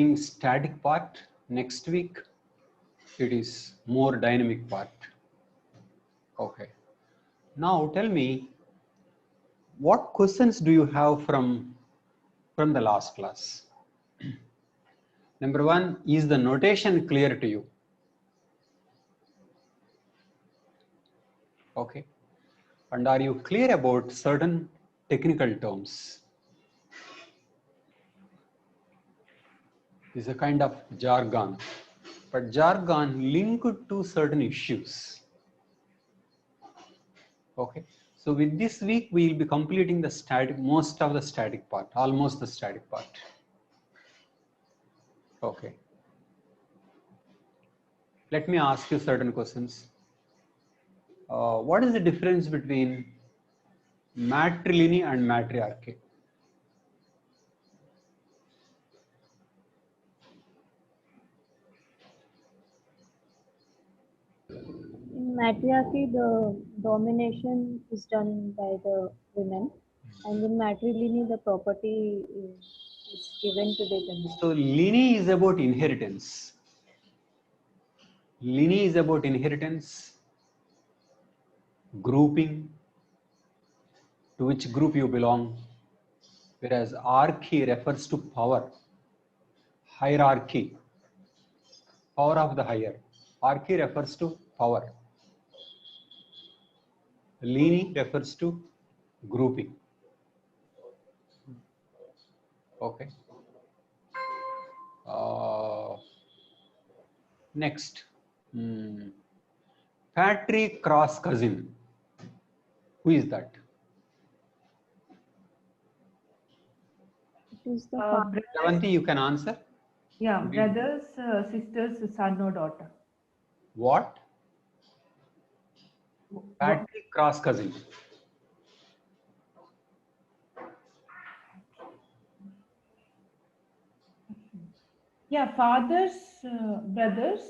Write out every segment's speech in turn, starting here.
Static part. Next week it is more dynamic part. Okay. Now tell me, what questions do you have from the last class? Number one, is the notation clear to you? Okay. And are you clear about certain technical terms? This is a kind of jargon, but jargon linked to certain issues. Okay. So with this week, we will be completing the static, most of the static part, almost the static part. Okay. Let me ask you certain questions. What is the difference between matriliny and matriarchy? In matriarchy, the domination is done by the women, and in matriliny, the property is given to the women. So lineage is about inheritance. Lineage is about inheritance, grouping, to which group you belong, whereas archy refers to power, hierarchy, power of the higher. Archy refers to power. Lineage refers to grouping. Okay. Next, patri-cross cousin. Who is that? It is the father. Ravanti, you can answer. Yeah, brothers, sisters, son or daughter. What? Patri-cross cousin. Yeah, fathers, brothers,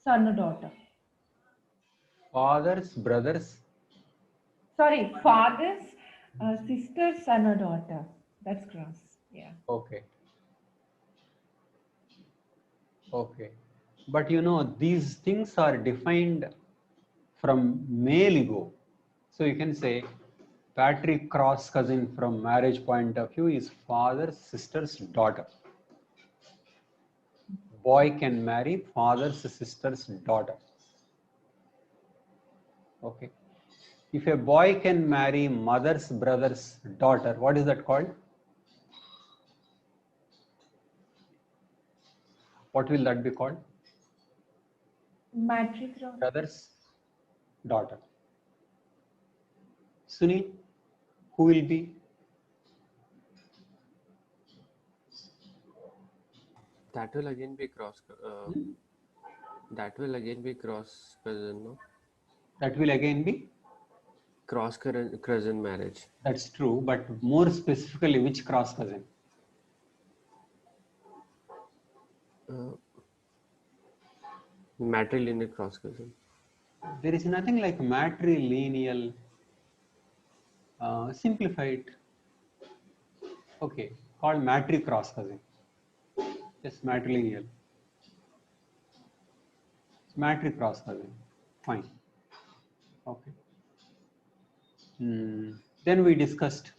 son or daughter. Fathers, brothers. Sorry, fathers, sisters, son or daughter. That's cross. Yeah. Okay. Okay. But you know, these things are defined from male ego. So you can say patri-cross cousin from marriage point of view is father's sister's daughter. Boy can marry father's sister's daughter. Okay. If a boy can marry mother's brother's daughter, what is that called? What will that be called? Matri-cross. Brother's daughter. Sunil, who will be? That will again be cross. That will again be cross cousin, no? That will again be? Cross cousin marriage. That's true, but more specifically, which cross cousin? Matrilineal cross cousin. There is nothing like matrilineal. Simplified. Okay, called matri-cross cousin. Yes, matrilineal. Matri-cross cousin. Fine. Okay. Then we discussed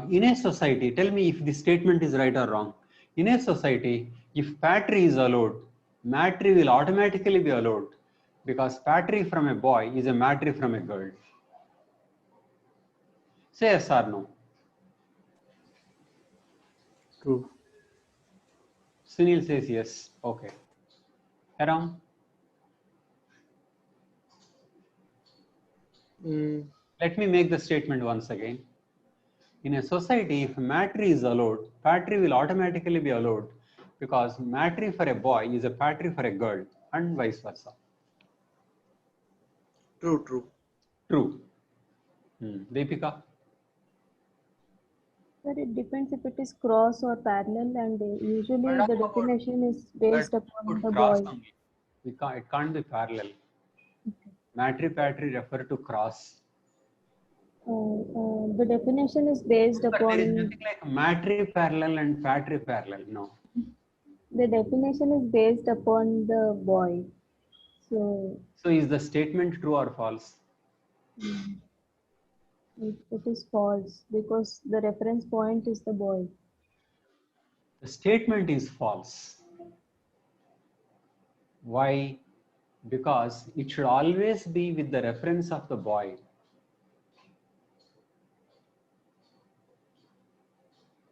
in a society. Tell me if this statement is right or wrong. In a society, if patri is allowed, matri will automatically be allowed because patri from a boy is a matri from a girl. Say yes or no. True. Sunil says yes. Okay. Aram? Let me make the statement once again. In a society, if matri is allowed, patri will automatically be allowed because matri for a boy is a patri for a girl and vice versa. True, true. True. Deepika? But it depends if it is cross or parallel, and usually the definition is based upon the boy. It can't be parallel. Matri-patri refer to cross. The definition is based upon. There is nothing like matri-parallel and patri-parallel. No. The definition is based upon the boy. So So is the statement true or false? mm, it is false because the reference point is the boy. The statement is false. Why? Because it should always be with the reference of the boy.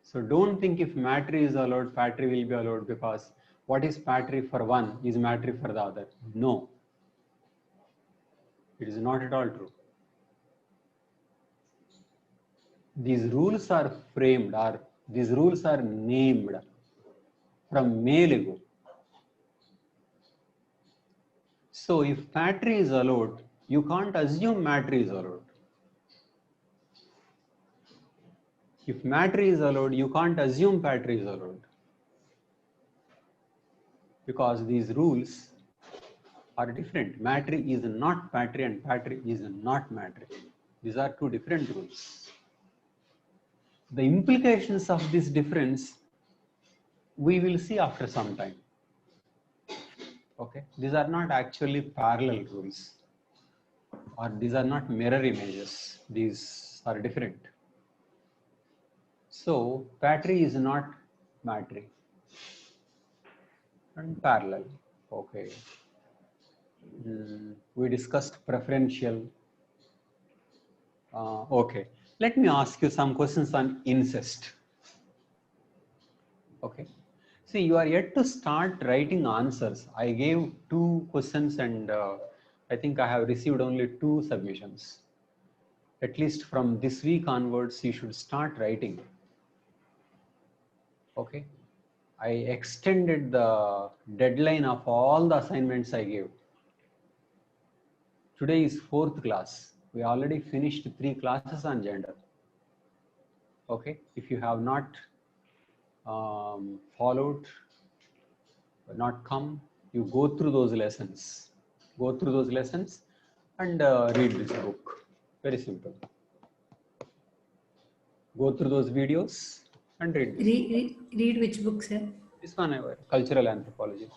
So don't think if matri is allowed, patri will be allowed, because what is patri for one is matri for the other. No, it is not at all true. These rules are framed, or these rules are named from male ego. So if patri is allowed, you can't assume matri is allowed. If matri is allowed, you can't assume patri is allowed. Because these rules are different. Matri is not patri and patri is not matri. These are two different rules. The implications of this difference we will see after some time. Okay, these are not actually parallel rules, or these are not mirror images. These are different. So patri is not matri and parallel. Okay. We discussed preferential. Okay, let me ask you some questions on incest. Okay, see, you are yet to start writing answers. I gave 2 questions and I think I have received only 2 submissions. At least from this week onwards, you should start writing. Okay, I extended the deadline of all the assignments I gave. Today is 4th class. We already finished 3 classes on gender. Okay, if you have not followed, not come, you go through those lessons. Go through those lessons and read this book. Very simple. Go through those videos and read this. Read which book, sir? This one, Cultural Anthropology,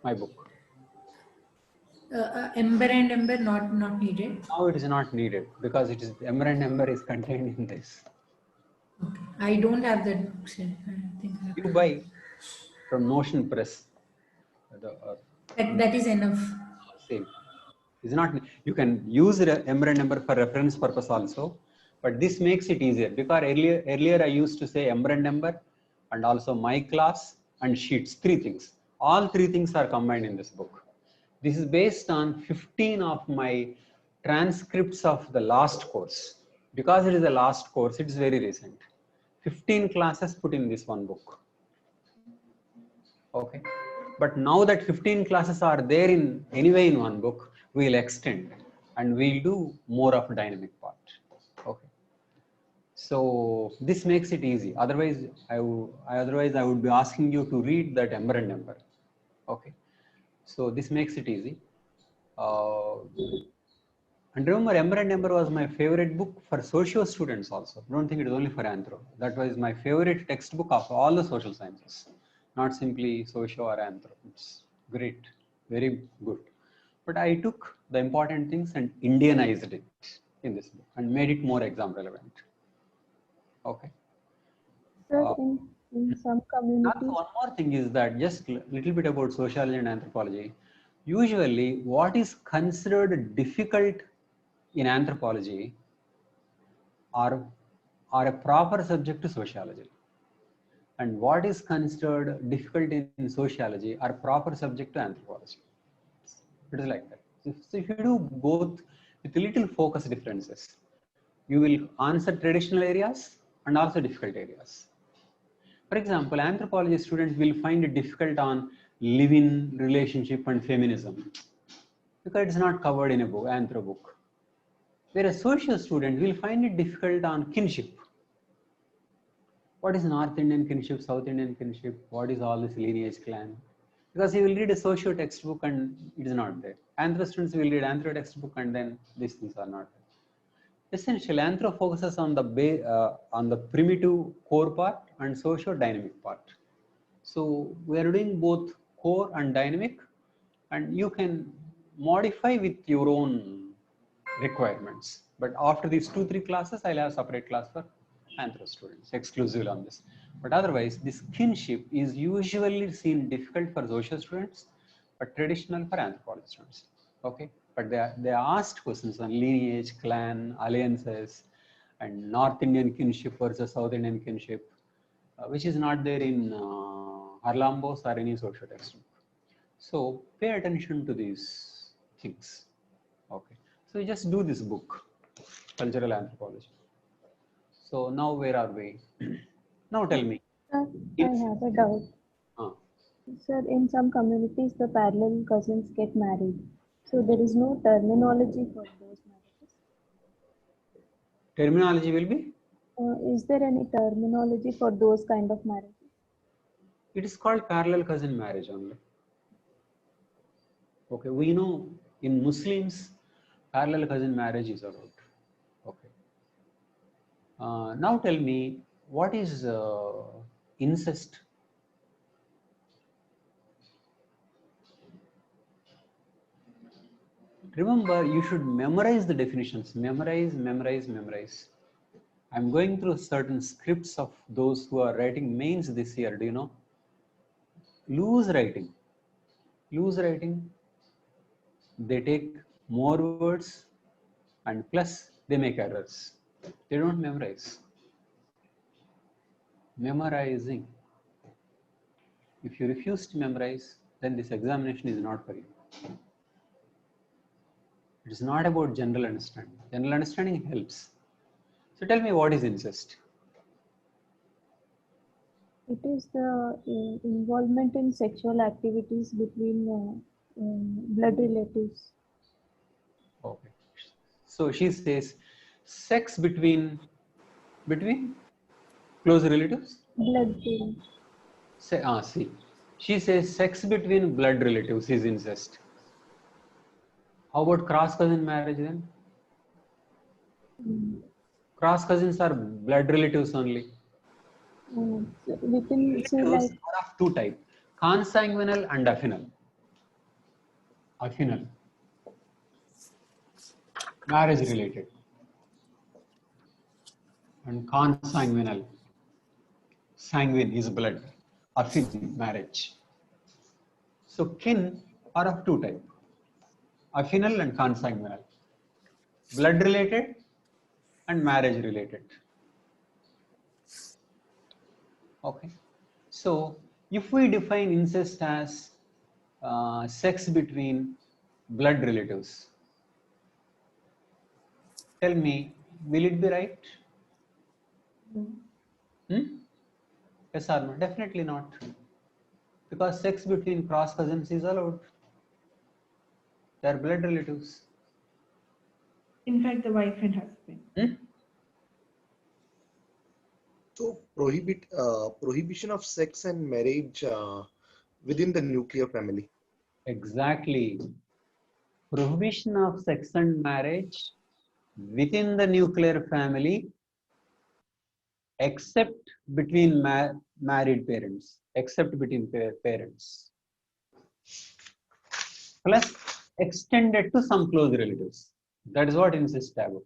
my book. Ember and Ember not needed. Now it is not needed because it is Ember and Ember is contained in this. Okay. I don't have that book, sir. I think I have You to buy from Notion Press. that is enough. Same. It's not, you can use Ember and Ember for reference purpose also, but this makes it easier because earlier I used to say Ember and Ember and also my class and sheets, 3 things. All 3 things are combined in this book. This is based on 15 of my transcripts of the last course. Because it is the last course, it is very recent. 15 classes put in this one book. Okay, but now that 15 classes are there in anyway in one book, we will extend and we'll do more of a dynamic part. Okay, so this makes it easy. Otherwise I would be asking you to read that Ember and Ember. Okay, so this makes it easy. And remember, Ember and Ember was my favorite book for socio students also. Don't think it is only for anthro. That was my favorite textbook of all the social sciences. Not simply socio or anthro. It's great, very good. But I took the important things and Indianized it in this book and made it more exam relevant. Okay. Sir, in some communities, One more thing is that just a little bit about sociology and anthropology. Usually, what is considered difficult in anthropology are a proper subject to sociology, and what is considered difficult in sociology are proper subject to anthropology. It is like that. So if you do both with little focus differences, you will answer traditional areas and also difficult areas. For example, anthropology students will find it difficult on live-in, relationship and feminism because it's not covered in a book, anthro book. Whereas social student will find it difficult on kinship. What is North Indian kinship, South Indian kinship? What is all this lineage clan? Because he will read a socio textbook and it is not there. Anthro students will read anthro textbook and then these things are not there. Essentially, anthro focuses on the primitive core part and socio dynamic part. So we are doing both core and dynamic, and you can modify with your own requirements. But after these 2-3 classes, I'll have a separate class for anthro students, exclusively on this. But otherwise, this kinship is usually seen difficult for social students, but traditional for anthropology students. Okay, but they are asked questions on lineage, clan, alliances, and North Indian kinship versus South Indian kinship, which is not there in Harlambos or any social textbook. So pay attention to these things. Okay, so you just do this book, Cultural Anthropology. So now where are we? Now tell me. Sir, I Yes. have a doubt. Sir, in some communities, the parallel cousins get married. So there is no terminology for those marriages. Terminology will be? Is there any terminology for those kind of marriages? It is called parallel cousin marriage only. Okay, we know in Muslims, parallel cousin marriage is allowed. Okay. Now tell me, what is incest? Remember, you should memorize the definitions. Memorize, memorize, memorize. I'm going through certain scripts of those who are writing mains this year. Do you know? Loose writing. Loose writing. They take more words and plus they make errors. They don't memorize. Memorizing. If you refuse to memorize, then this examination is not for you. It is not about general understanding. General understanding helps. So tell me, what is incest? It is the involvement in sexual activities between blood relatives. Okay. So she says sex between close relatives? Blood relatives. See. She says sex between blood relatives is incest. How about cross cousin marriage then? Cross cousins are blood relatives only. So we can say Relatives like are of two types, consanguineal and affinal. Affinal. Marriage related. And consanguineal. Sanguine is blood. Affin, marriage. So kin are of two types, affinal and consanguineal. Blood related and marriage related. Okay. So if we define incest as sex between blood relatives, tell me, will it be right? Yes or no? Definitely not. Because sex between cross cousins is allowed. They are blood relatives. In fact, the wife and husband. So prohibition of sex and marriage within the nuclear family. Exactly. Prohibition of sex and marriage within the nuclear family, except between married parents, except between parents, plus extended to some close relatives. That is what incest taboo.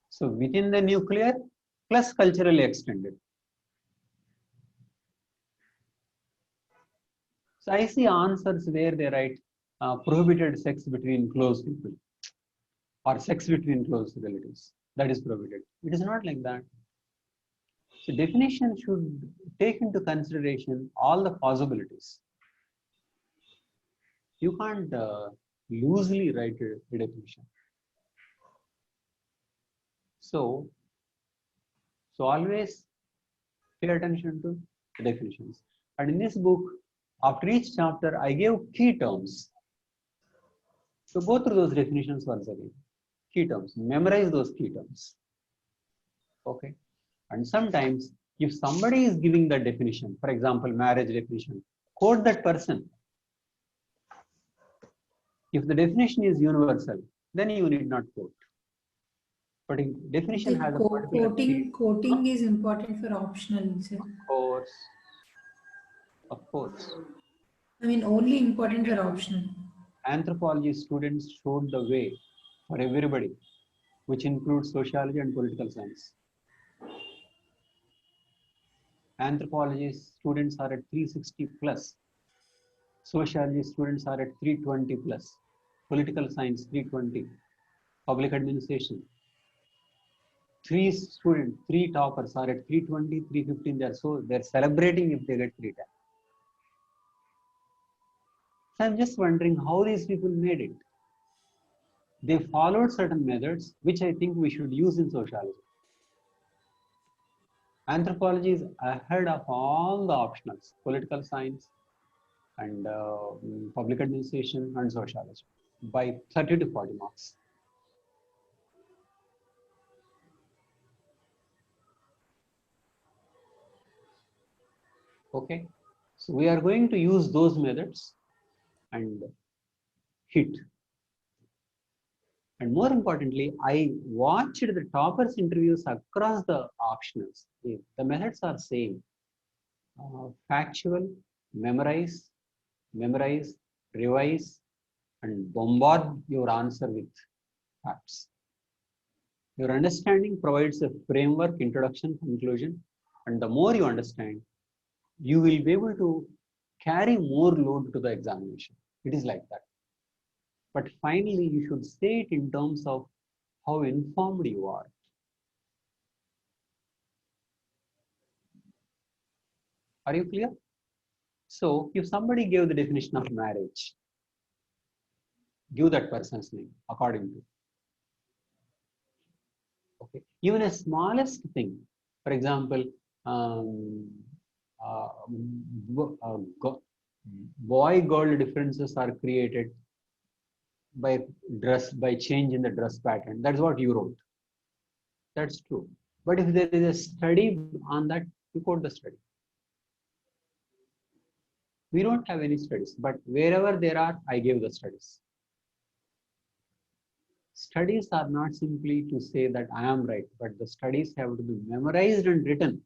So within the nuclear plus culturally extended. So I see answers where they write prohibited sex between close people or sex between close relatives. That is prohibited. It is not like that. So definition should take into consideration all the possibilities. You can't loosely write a definition. So always pay attention to the definitions. And in this book, after each chapter, I gave key terms. So go through those definitions once again. Key terms. Memorize those key terms. Okay. And sometimes, if somebody is giving the definition, for example, marriage definition, quote that person. If the definition is universal, then you need not quote. But if definition has a particular Quoting is important for optional. Sir. Of course. Of course. I mean, only important or optional? Anthropology students showed the way for everybody, which includes sociology and political science. Anthropology students are at 360 plus. Sociology students are at 320 plus. Political science 320. Public administration. Three toppers are at 320, 315. They're celebrating if they get 310. So I'm just wondering how these people made it. They followed certain methods, which I think we should use in sociology. Anthropology is ahead of all the optionals, political science and public administration and sociology by 30 to 40 marks. Okay, so we are going to use those methods and hit. And more importantly, I watched the toppers interviews across the optionals. The methods are same. Factual, memorize, revise, and bombard your answer with facts. Your understanding provides a framework, introduction, conclusion, and the more you understand, you will be able to carry more load to the examination. It is like that. But finally, you should say it in terms of how informed you are. Are you clear? So, if somebody gave the definition of marriage, give that person's name according to. Okay. Even a smallest thing, for example, boy-girl differences are created by change in the dress pattern. That's what you wrote. That's true. But if there is a study on that, you quote the study. We don't have any studies, but wherever there are, I gave the studies. Studies are not simply to say that I am right, but the studies have to be memorized and written.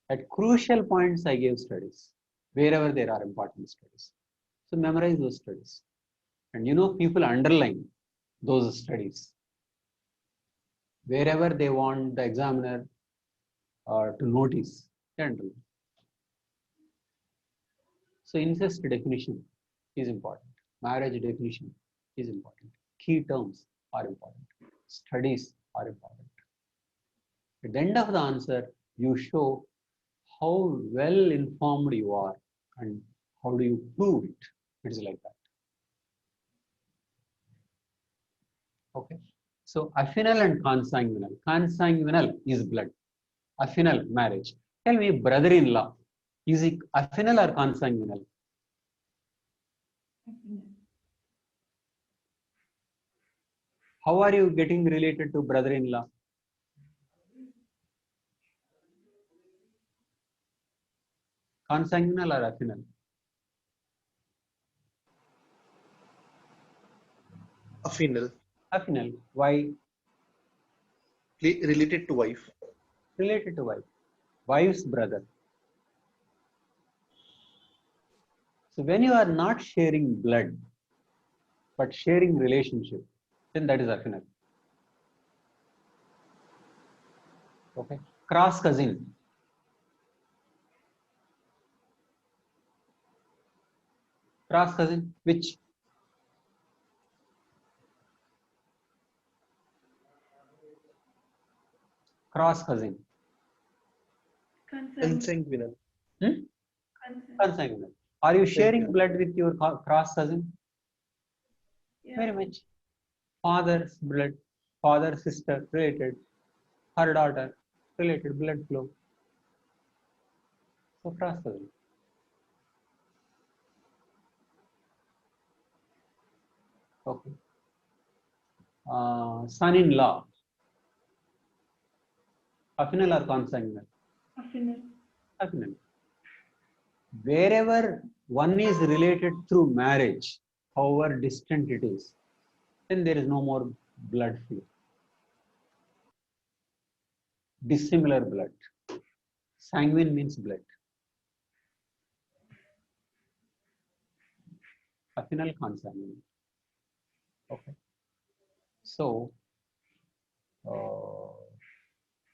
At crucial points, I gave studies, wherever there are important studies. So memorize those studies. And you know, people underline those studies. Wherever they want the examiner to notice, they underline. So incest definition is important. Marriage definition is important. Key terms are important. Studies are important. At the end of the answer, you show how well informed you are and how do you prove it. It is like that. Okay. So affinal and consanguineal. Consanguineal is blood. Affinal, marriage. Tell me, brother-in-law, is it affinal or consanguineal? How are you getting related to brother-in-law? Consanguineal or affinal? Affinal. Affinal. Why? Related to wife. Related to wife. Wife's brother. So when you are not sharing blood, but sharing relationship, then that is affinal. Okay. Cross cousin. Cross cousin, which? Cross cousin. Consanguineal. Consanguineal. Are you sharing blood with your cross cousin? Yeah. Very much. Father's blood, father, sister, related. Her daughter, related, blood flow. So cross cousin. Okay. Son-in-law. Affinal or consanguineal? Affinal. Affinal. Wherever one is related through marriage, however distant it is, then there is no more blood flow. Dissimilar blood. Sanguine means blood. affinal, consanguineal. Okay. So,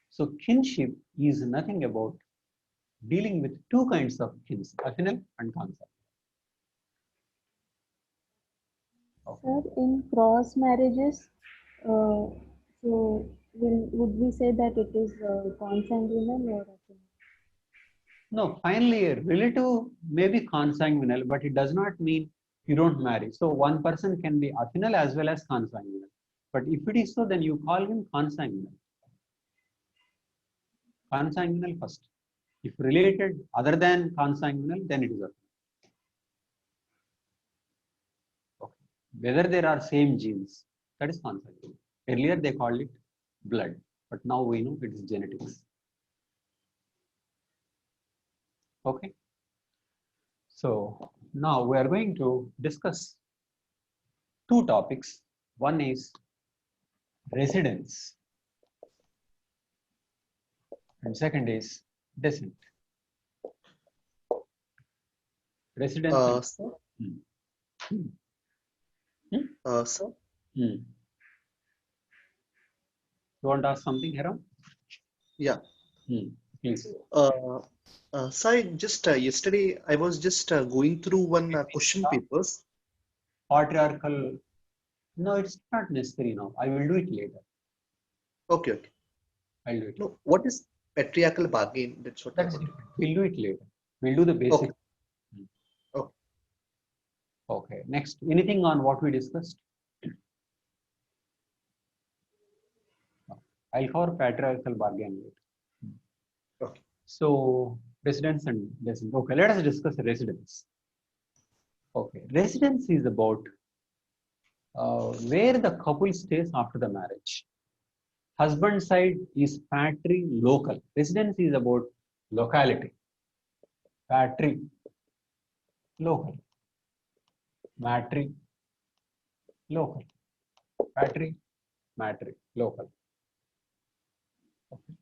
so kinship is nothing about dealing with two kinds of kins, affinal and consanguineal. Sir, in cross marriages, so would we say that it is consanguineal or affinal? No, finally, a relative may be consanguineal, but it does not mean you don't marry. So one person can be affinal as well as consanguineal. But if it is so, then you call him consanguineal. Consanguineal first. If related other than consanguineal, then it is affinal. Okay. Whether there are same genes, that is consanguineal. Earlier they called it blood, but now we know it is genetics. Okay. So now we are going to discuss two topics. One is residence and second is descent. Residence. Sir, Hmm. Hmm. sir, Hmm. You want to ask something, Hiram? yeah. Please. Sai, just yesterday I was just going through one question papers. Patriarchal. No, it's not necessary now. I will do it later. Okay, okay. I'll do it. No, what is patriarchal bargain? That's what I That's wanted. different. We'll do it later. We'll do the basic. Okay. Okay. Okay. Next, anything on what we discussed? I'll cover patriarchal bargain later. Okay. So residence and descent. Okay, let us discuss residence. Okay, residence is about where the couple stays after the marriage. Husband side is patri-local. Residence is about locality. Patri-local. Matri-local. Matri-local. Okay.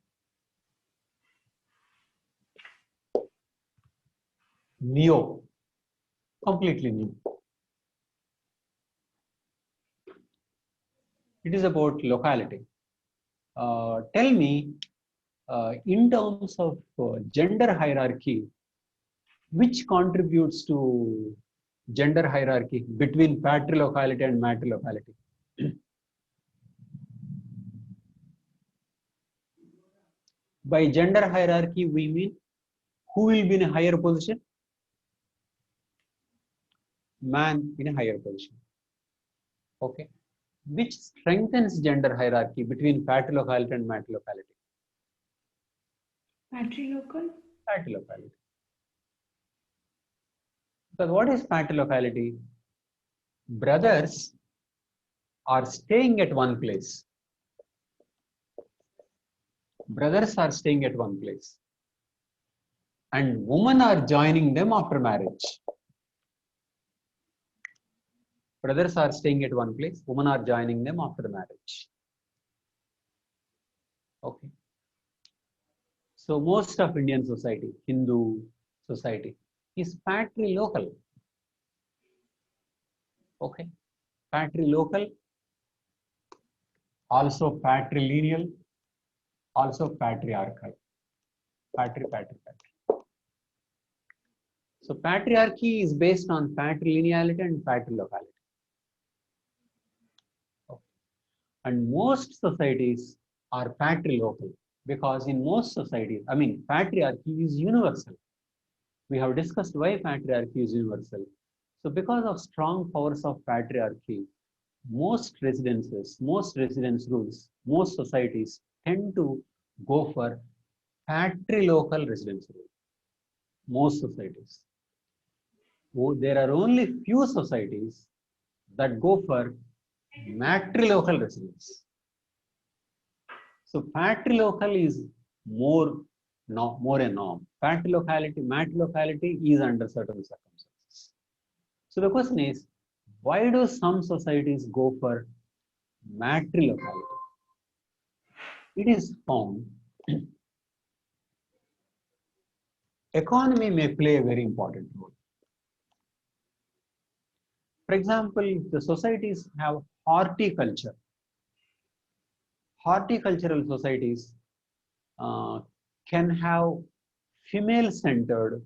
Neo. Completely new. It is about locality. Tell me, in terms of gender hierarchy, which contributes to gender hierarchy between patrilocality and matrilocality? By gender hierarchy, we mean who will be in a higher position? Man in a higher position. Okay. Which strengthens gender hierarchy between patrilocality and matrilocality? Matrilocal? Patrilocality. Because what is patrilocality? Brothers are staying at one place. Brothers are staying at one place. And women are joining them after marriage. Brothers are staying at one place. Women are joining them after the marriage. Okay. So most of Indian society, Hindu society, is patrilocal. Okay. Patrilocal, also patrilineal, also patriarchal. Patri. So patriarchy is based on patrilineality and patrilocality. Okay. And most societies are patrilocal because in most societies, I mean, patriarchy is universal. We have discussed why patriarchy is universal. So because of strong powers of patriarchy, most residence rules, most societies tend to go for patrilocal residence rule. Most societies. There are only few societies that go for matrilocal residence. So patrilocal is more a norm. Matrilocality is under certain circumstances. So the question is, why do some societies go for matrilocality? It is found economy may play a very important role. For example, if the societies have horticulture, horticultural societies can have female-centered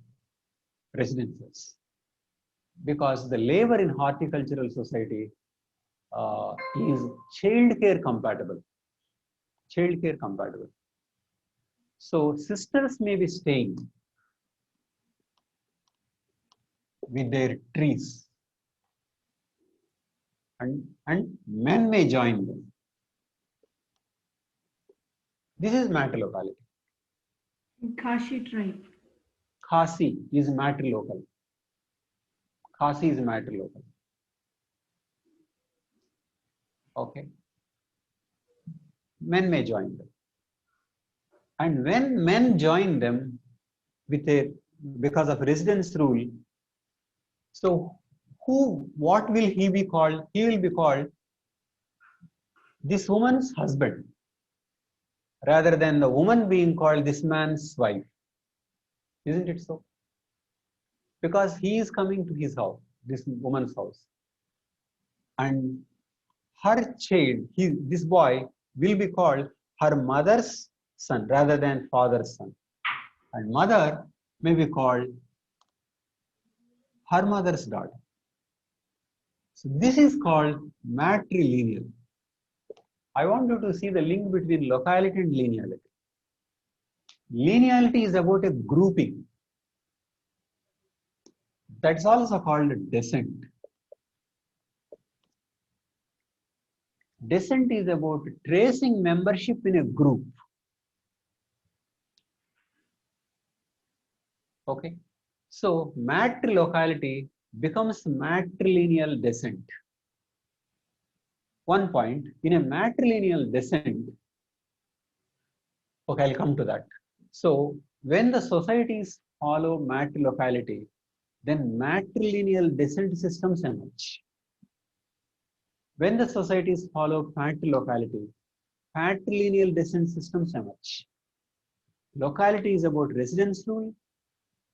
residences, because the labor in horticultural society is child care compatible. Child care compatible. So sisters may be staying with their trees, and men may join them. This is matrilocality. Kashi tribe. Khasi is matrilocal. Khasi is matrilocal. Okay. Men may join them. And when men join them because of residence rule, so what will he be called? He will be called this woman's husband, rather than the woman being called this man's wife. Isn't it so? Because he is coming to his house, this woman's house. And her child, this boy, will be called her mother's son rather than father's son. And mother may be called her mother's daughter. So this is called matrilineal. I want you to see the link between locality and lineality. Lineality is about a grouping. That's also called descent. Descent is about tracing membership in a group. Okay. So matrilocality becomes matrilineal descent. One point, in a matrilineal descent, okay, I'll come to that. So when the societies follow matrilocality, then matrilineal descent systems emerge. When the societies follow patrilocality, patrilineal descent systems emerge. Locality is about residence rule,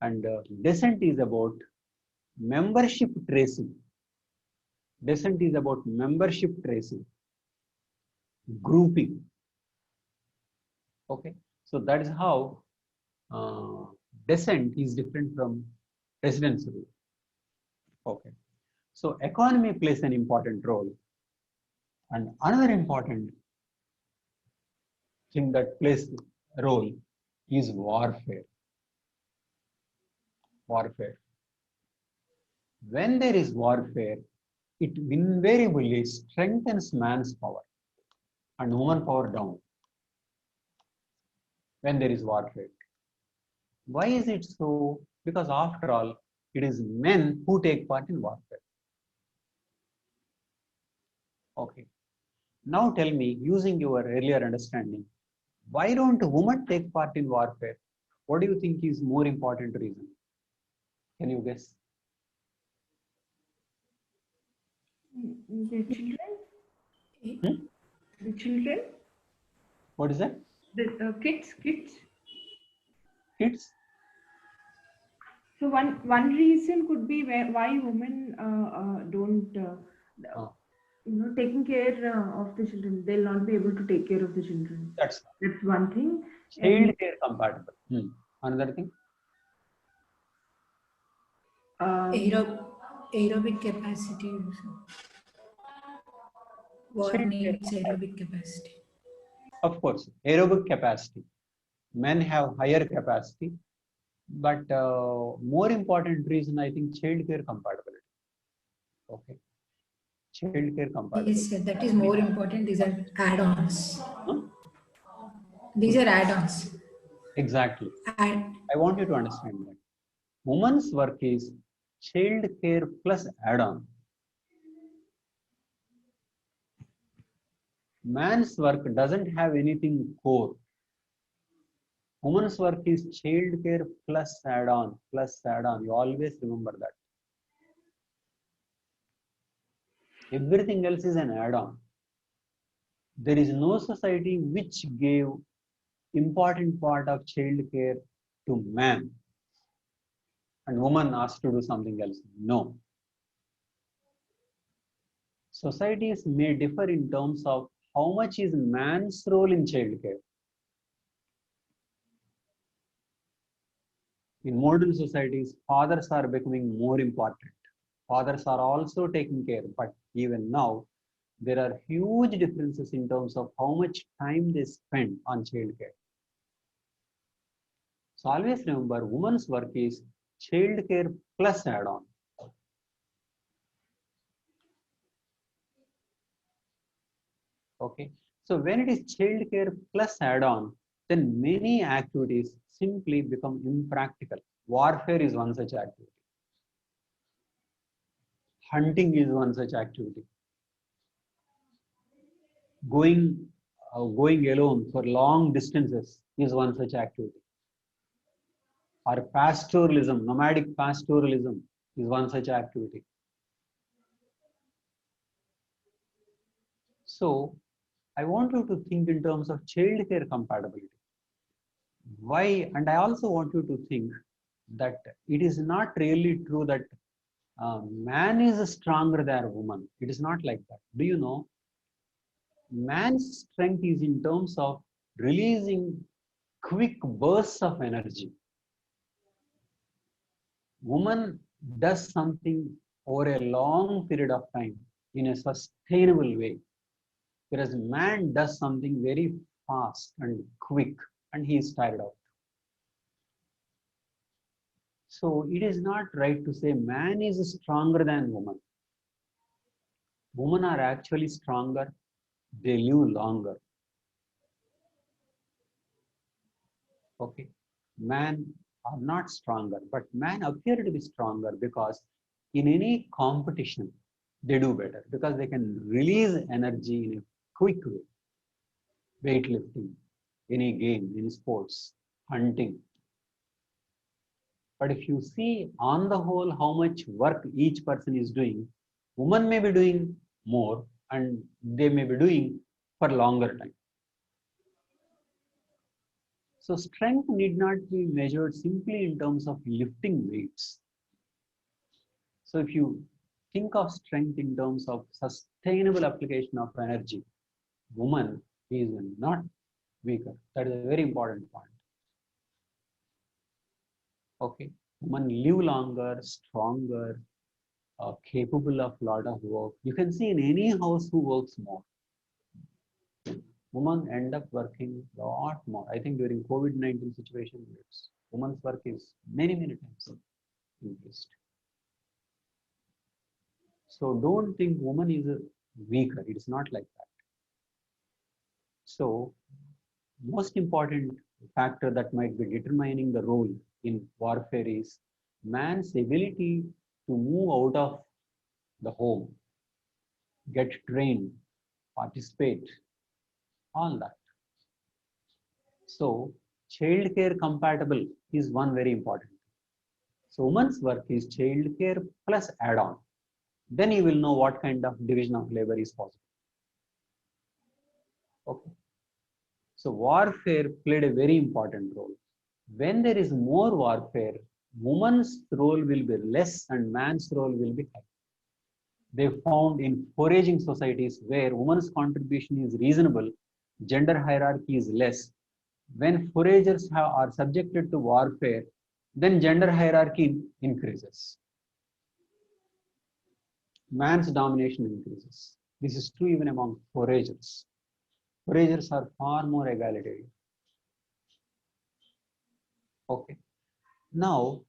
and descent is about membership tracing. Descent is about membership tracing, grouping. Okay, so that is how descent is different from residence rule. Okay, so economy plays an important role, and another important thing that plays a role is warfare. Warfare. When there is warfare, it invariably strengthens man's power and woman power down. When there is warfare. Why is it so? Because after all, it is men who take part in warfare. Okay. Now tell me, using your earlier understanding, why don't women take part in warfare? What do you think is more important reason? Can you guess? The children? Hmm? The children? What is that? The kids? Kids? So one reason could be why women don't taking care of the children. They'll not be able to take care of the children. That's one thing. child care compatible. Another thing? Aerobic capacity also. War Child care needs compatible. aerobic capacity. Of course, aerobic capacity. Men have higher capacity, but more important reason, I think, child care compatibility. Okay, child care compatibility. Yes, that is more important. These are add-ons. Huh? These are add-ons. Exactly. And I want you to understand that. Woman's work is child care plus add-on. Man's work doesn't have anything core. Woman's work is child care plus add-on, plus add-on. You always remember that. Everything else is an add-on. There is no society which gave important part of child care to man and woman asked to do something else. No. societies may differ in terms of how much is man's role in childcare. In modern societies, fathers are becoming more important. Fathers are also taking care, but even now, there are huge differences in terms of how much time they spend on childcare. So always remember, women's work is childcare plus add-on. Okay, so when it is childcare plus add-on, then many activities simply become impractical. Warfare is one such activity. Hunting is one such activity. Going alone for long distances is one such activity. Or pastoralism, nomadic pastoralism is one such activity. So I want you to think in terms of childcare compatibility. Why? And I also want you to think that it is not really true that man is stronger than woman. It is not like that. Do you know? Man's strength is in terms of releasing quick bursts of energy. Woman does something over a long period of time in a sustainable way, whereas man does something very fast and quick and he is tired out. So it is not right to say man is stronger than woman. Women are actually stronger, they live longer. Okay, man are not stronger, but man appear to be stronger because in any competition they do better because they can release energy in a quick way. Weightlifting, any game, any sports, hunting. But if you see on the whole how much work each person is doing, women may be doing more and they may be doing for longer time. So strength need not be measured simply in terms of lifting weights. So if you think of strength in terms of sustainable application of energy, woman is not weaker. That is a very important point. Okay, women live longer, stronger, capable of lot of work. You can see in any house who works more. Women end up working a lot more. I think during COVID-19 situation, women's work is many times increased. So don't think woman is weaker. It is not like that. So most important factor that might be determining the role in warfare is man's ability to move out of the home, get trained, participate, all that. So childcare compatible is one very important. So women's work is childcare plus add-on. Then you will know what kind of division of labor is possible. Okay. So warfare played a very important role. When there is more warfare, woman's role will be less and man's role will be high. They found in foraging societies where woman's contribution is reasonable, gender hierarchy is less. When foragers are subjected to warfare, then gender hierarchy increases. Man's domination increases. This is true even among foragers. Foragers are far more egalitarian. Okay. Now,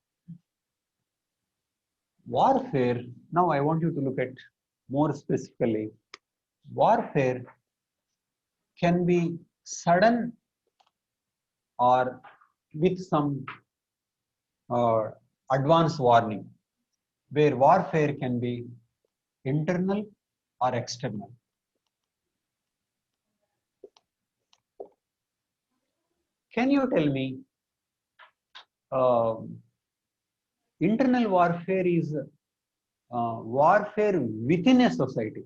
warfare, now I want you to look at more specifically. Warfare can be sudden or with some advance warning, where warfare can be internal or external. Can you tell me internal warfare is warfare within a society?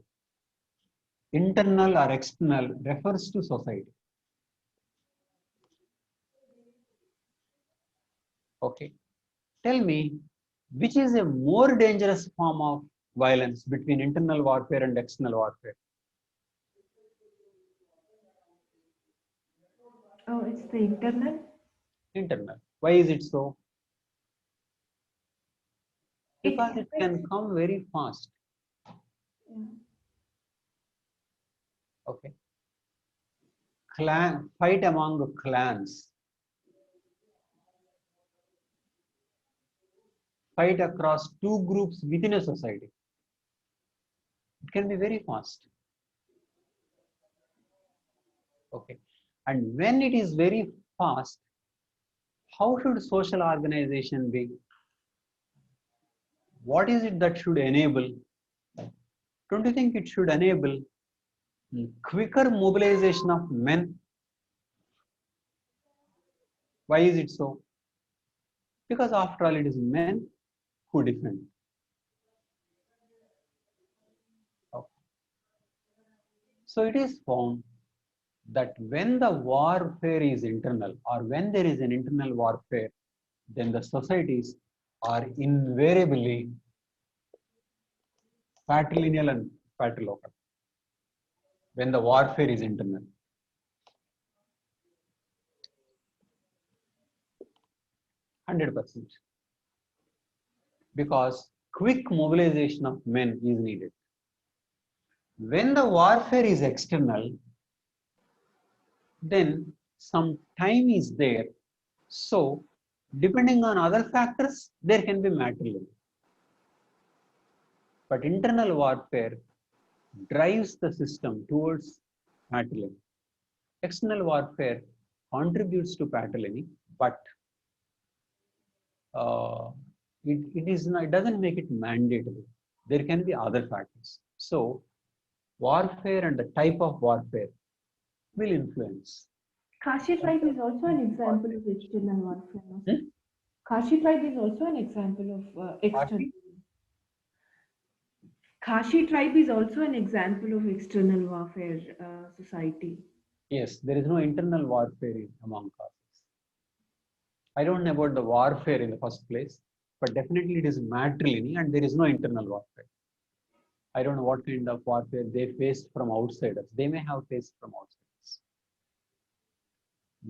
Internal or external refers to society. Okay. Tell me, which is a more dangerous form of violence between internal warfare and external warfare? Oh, it's the internal. Internal. Why is it so? Because it can affects- come very fast. Yeah. Okay. Fight among clans. Fight across two groups within a society. It can be very fast. Okay. And when it is very fast, how should social organization be? What is it that should enable? Don't you think it should enable quicker mobilization of men? Why is it so? Because after all, it is men who defend. Okay. So it is found that when the warfare is internal, or when there is an internal warfare, then the societies are invariably patrilineal and patrilocal. When the warfare is internal. %100%. Because quick mobilization of men is needed. When the warfare is external, then some time is there. So, depending on other factors, there can be matrilineal. But internal warfare drives the system towards matrilineal. External warfare contributes to patrilineal, but it doesn't make it mandatory. There can be other factors. So, warfare and the type of warfare will influence. Kashi tribe is also an example of external warfare. No? Kashi tribe is also an example of external. Kashi tribe is also an example of external warfare society. Yes, there is no internal warfare among castes. I don't know about the warfare in the first place, but definitely it is matrilineal and there is no internal warfare. I don't know what kind of warfare they faced from outsiders. They may have faced from outsiders.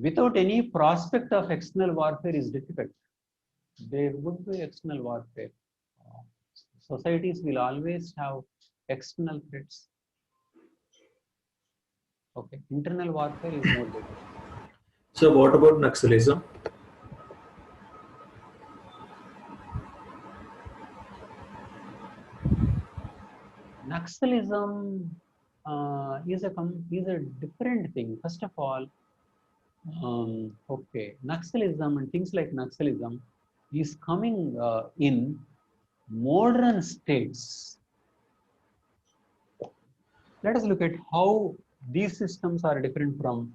Without any prospect of external warfare is difficult. There would be external warfare. Societies will always have external threats. Okay, internal warfare is more difficult. So what about Naxalism? Naxalism is a different thing. First of all, okay, Naxalism and things like Naxalism is coming in modern states. Let us look at how these systems are different from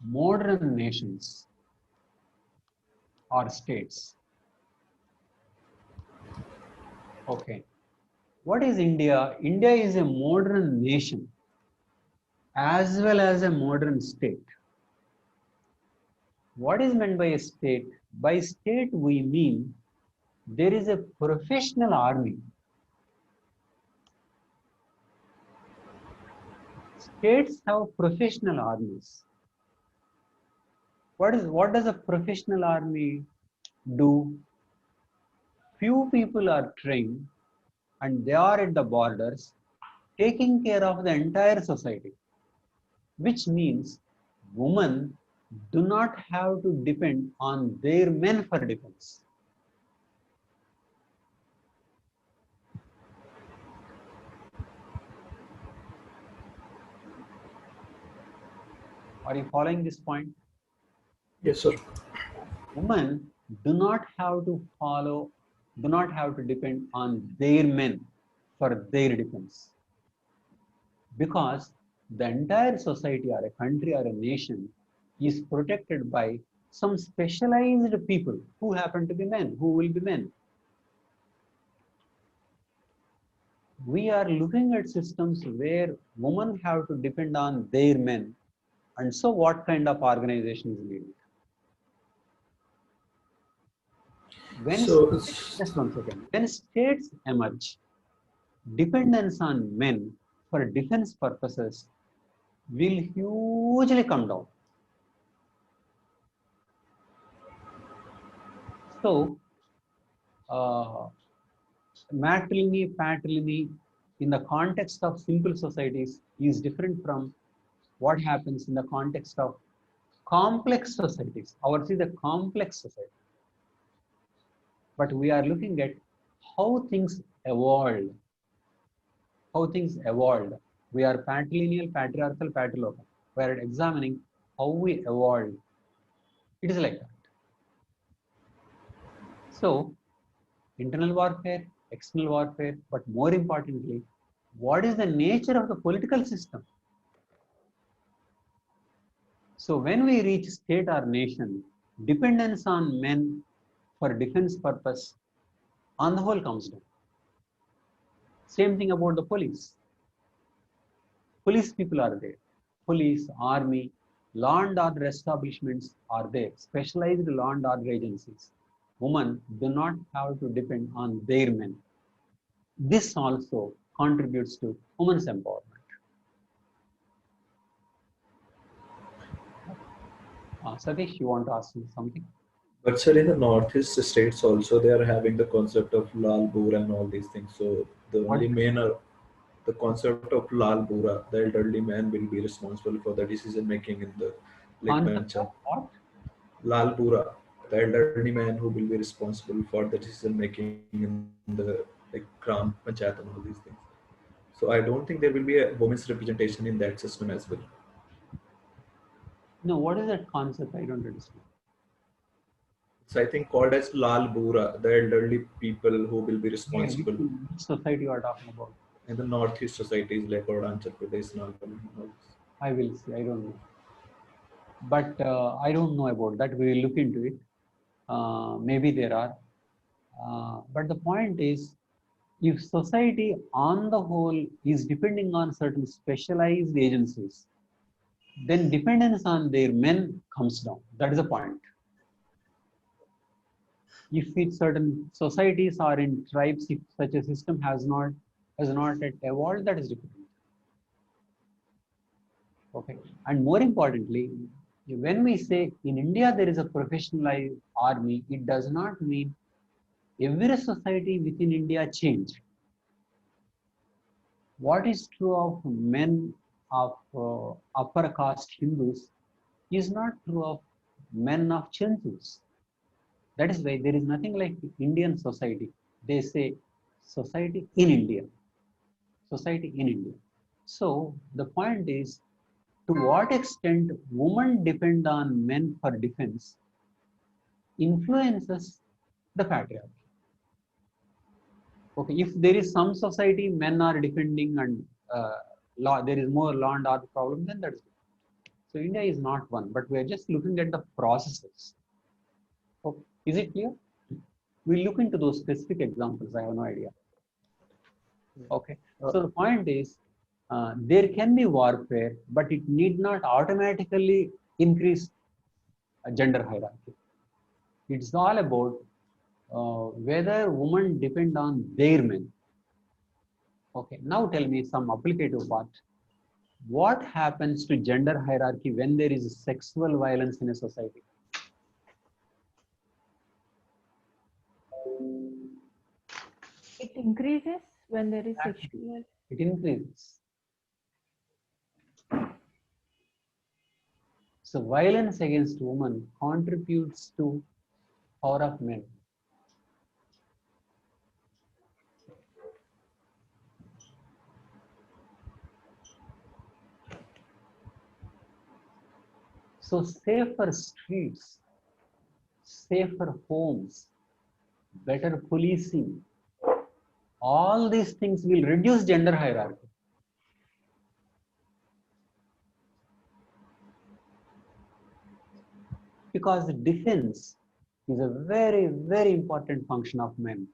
modern nations or states. Okay. What is India? India is a modern nation as well as a modern state. What is meant by a state? By state, we mean there is a professional army. States have professional armies. What does a professional army do? Few people are trained and they are at the borders taking care of the entire society, which means women do not have to depend on their men for defense. Are you following this point? Yes, sir. Women do not have to depend on their men for their defense. Because the entire society or a country or a nation is protected by some specialized people who happen to be men, who will be men. We are looking at systems where women have to depend on their men. And so what kind of organization is needed? When So, just 1 second. When states emerge, dependence on men for defense purposes will hugely come down. So, matriliny, patriliny in the context of simple societies is different from what happens in the context of complex societies. Ours is a complex society. But we are looking at how things evolved. How things evolved. We are patrilineal, patriarchal, patrilocal. We are examining how we evolved. It is like that. So, internal warfare, external warfare, but more importantly, what is the nature of the political system? So, when we reach state or nation, dependence on men for defense purpose on the whole comes down. Same thing about the police. Police people are there. Police, army, law and order establishments are there. Specialized law and order agencies. Women do not have to depend on their men. This also contributes to women's empowerment. Satish, you want to ask me something? but sir, in the northeast states also, they are having the concept of Lal Bura and all these things. So the only main are the concept of Lal Bura, the elderly man will be responsible for the decision making in the Concept mancha. of what? Lal Bura, the elderly man who will be responsible for the decision making in the Gram Panchayat and all these things. So I don't think there will be a women's representation in that system as well. No, what is that concept? I don't understand. It's I think called as Lal Bura, the elderly people who will be responsible Which society you are talking about? in the northeast societies like Arunachal Pradesh, Nagaland, and all this. I will see. I don't know. But I don't know about that. We will look into it. Maybe there are. But the point is, if society on the whole is depending on certain specialized agencies, then dependence on their men comes down. That is the point. If it's certain societies or in tribes, if such a system has not yet evolved, that is different. Okay. And more importantly, when we say in India there is a professionalized army, it does not mean every society within India changed. What is true of men of upper caste Hindus is not true of men of Chintus. That is why there is nothing like Indian society. They say society in India. Society in India. So the point is, to what extent women depend on men for defense influences the patriarchy. Okay, if there is some society men are defending and there is more law and order problem, then that's good. So India is not one, but we are just looking at the processes. Okay. Is it clear? We'll look into those specific examples. I have no idea. Okay. So the point is, there can be warfare, but it need not automatically increase a gender hierarchy. It's all about whether women depend on their men. Okay. Now tell me some applicative part. What happens to gender hierarchy when there is sexual violence in a society? It increases when there is Exactly. sexual. It increases. So violence against women contributes to power of men. So safer streets, safer homes, better policing, all these things will reduce gender hierarchy. Because defense is a very, very important function of men.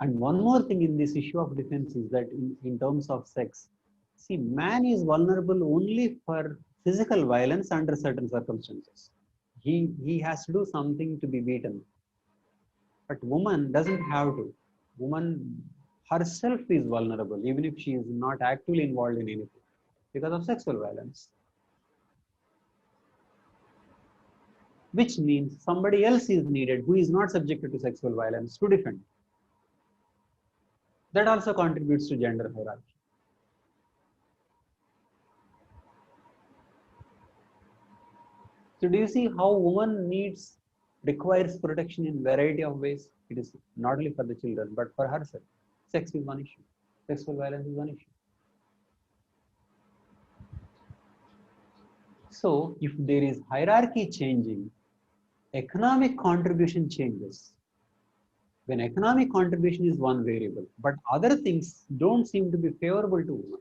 And one more thing in this issue of defense is that in terms of sex, see, man is vulnerable only for physical violence under certain circumstances. He has to do something to be beaten. But woman doesn't have to. Woman herself is vulnerable, even if she is not actively involved in anything, because of sexual violence. Which means somebody else is needed who is not subjected to sexual violence to defend. That also contributes to gender hierarchy. So do you see how woman requires protection in variety of ways? It is not only for the children, but for herself. Sex is one issue. Sexual violence is one issue. So if there is hierarchy changing, economic contribution changes. When economic contribution is one variable, but other things don't seem to be favorable to women.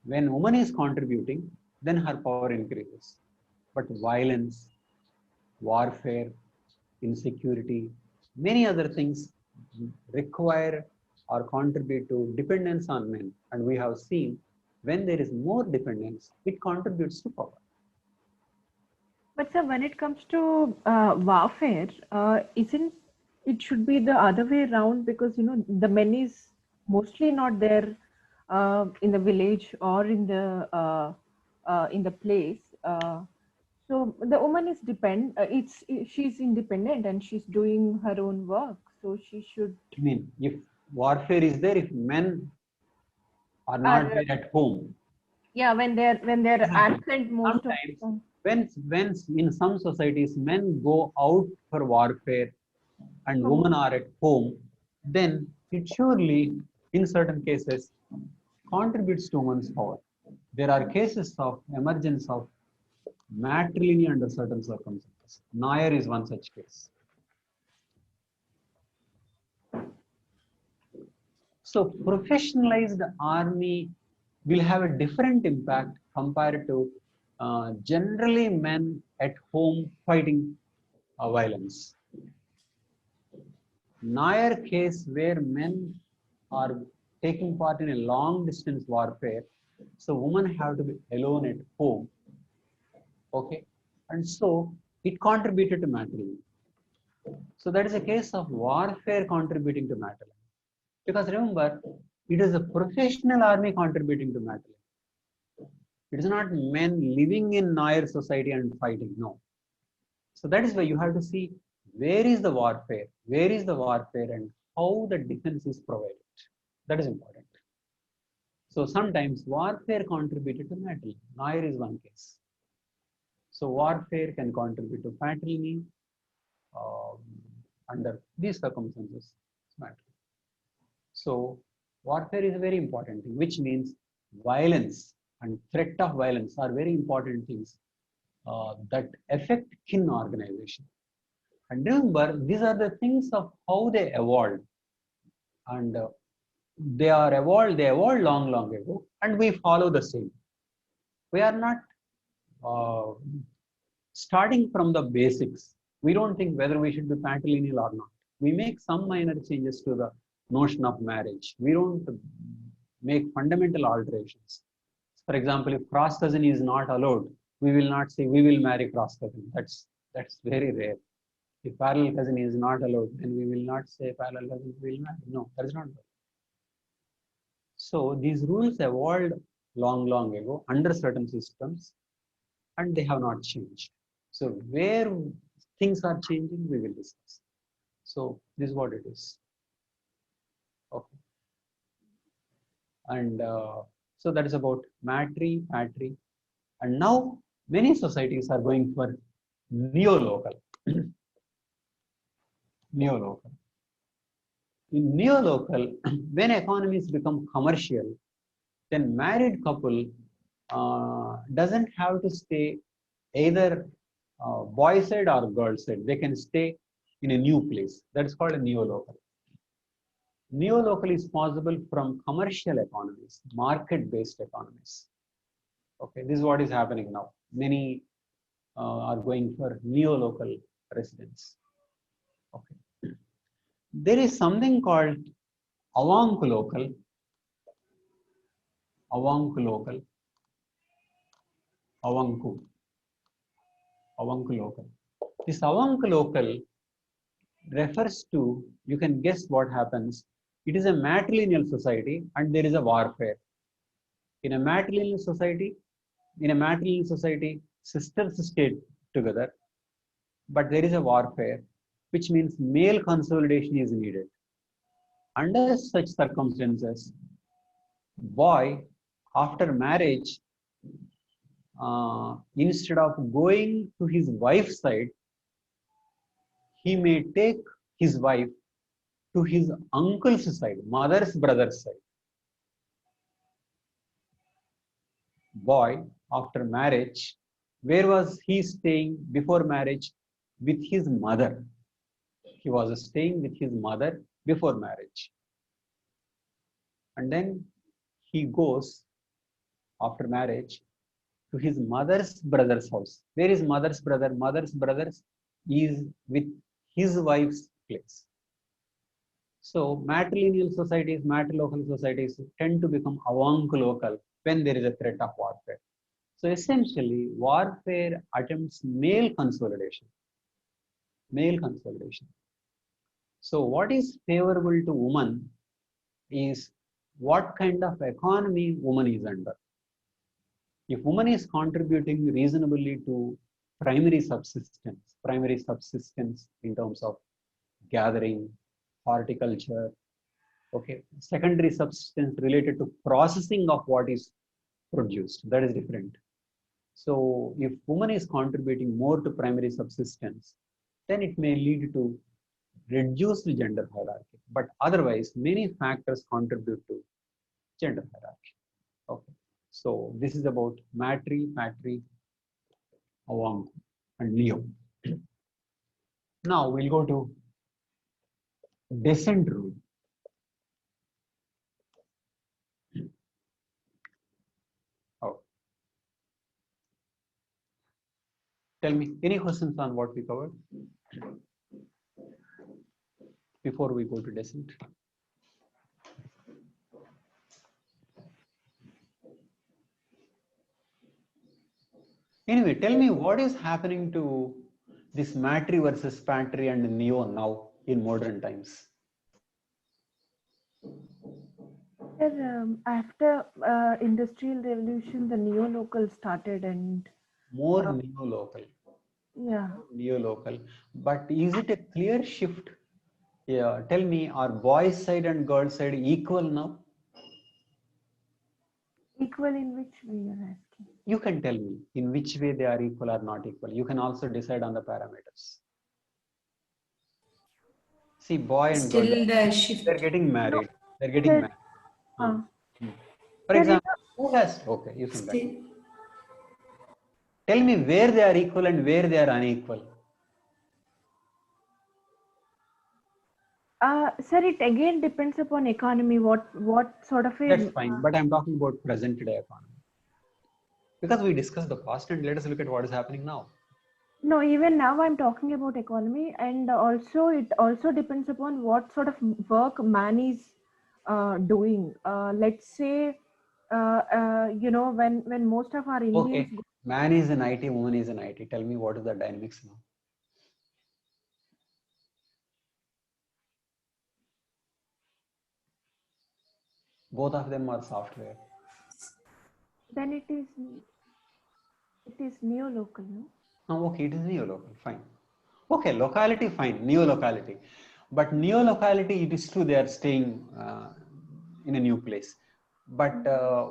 When woman is contributing, then her power increases. But violence, warfare, insecurity, many other things require or contribute to dependence on men. And we have seen when there is more dependence, it contributes to power. But sir, when it comes to warfare, isn't it should be the other way around, because the men is mostly not there in the village or in the place. So the woman is she's independent and she's doing her own work. So she should. I mean, if warfare is there, if men are not there at home. Yeah, when they're absent most Sometimes, of the time. when in some societies men go out for warfare and women are at home, then it surely, in certain cases, contributes to women's power. There are cases of emergence of matriliny under certain circumstances. Nayar is one such case. So professionalized army will have a different impact compared to generally men at home fighting violence. Nayar case where men are taking part in a long distance warfare, so women have to be alone at home. Okay, and so it contributed to matrimony. So that is a case of warfare contributing to matrimony. Because remember, it is a professional army contributing to matrimony. It is not men living in Nayar society and fighting. No. So that is why you have to see where is the warfare, and how the defense is provided. That is important. So sometimes warfare contributed to matrimony. Nayar is one case. So warfare can contribute to patrilineal under these circumstances. So warfare is a very important thing, which means violence and threat of violence are very important things that affect kin organization. And remember, these are the things of how they evolved, and they evolved long ago, and we follow the same. We are not starting from the basics. We don't think whether we should be patrilineal or not. We make some minor changes to the notion of marriage. We don't make fundamental alterations. For example, if cross cousin is not allowed, we will not say we will marry cross cousin. That's very rare. If parallel cousin is not allowed, then we will not say parallel cousin will marry. No, that is not good. So these rules evolved long ago under certain systems, and they have not changed. So where things are changing, we will discuss. So this is what it is. Okay. And so that is about patri. And now many societies are going for neolocal. Neolocal. In neolocal, when economies become commercial, then married couple doesn't have to stay either boy side or girl side. They can stay in a new place. That's called a neolocal. Neolocal is possible from commercial economies, market-based economies. Okay, this is what is happening now. Many are going for neolocal residence. Okay, there is something called avunculocal. Avuncu. avunculocal. This avunculocal refers to, you can guess what happens. It is a matrilineal society and there is a warfare. In a matrilineal society, sisters stay together, but there is a warfare, which means male consolidation is needed. Under such circumstances, boy, after marriage, instead of going to his wife's side, he may take his wife to his uncle's side, mother's brother's side. Boy, after marriage, where was he staying before marriage? With his mother. He was staying with his mother before marriage. And then he goes after marriage to his mother's brother's house. Where is mother's brother? Mother's brother is with his wife's place. So matrilineal societies, matrilocal societies tend to become avunculocal when there is a threat of warfare. So essentially, warfare attempts male consolidation. Male consolidation. So what is favorable to woman is what kind of economy woman is under. If woman is contributing reasonably to primary subsistence in terms of gathering, horticulture, okay, secondary subsistence related to processing of what is produced, that is different. So if woman is contributing more to primary subsistence, then it may lead to reduced gender hierarchy. But otherwise, many factors contribute to gender hierarchy. Okay. So this is about matri, patri, avunc, and neo. Now we'll go to descent rule. Oh. Tell me, any questions on what we covered before we go to descent? Anyway, tell me what is happening to this matri versus patri and neo now in modern times? After industrial revolution, the neolocal started and More neolocal. yeah. Neolocal. But is it a clear shift? Yeah, tell me, are boys' side and girls' side equal now? Equal in which way you're asking? You can tell me in which way they are equal or not equal. You can also decide on the parameters. See, boy and girl, Still the shift. they're getting married. No, They're getting married. For there is example, who has, okay, you can Still, tell me where they are equal and where they are unequal. sir, it again depends upon economy. What sort of a That's fine, but I'm talking about present day economy. Because we discussed the past and let us look at what is happening now. no, even now I'm talking about economy, and also it also depends upon what sort of work man is doing. Let's say, you know, when most of our Indians Okay, man is in IT, woman is in IT. Tell me what is the dynamics now? Both of them are software. then it is neolocal, no? Oh, okay, it is neolocal, fine. Okay, locality, fine, neolocality. But neolocality, it is true they are staying in a new place. But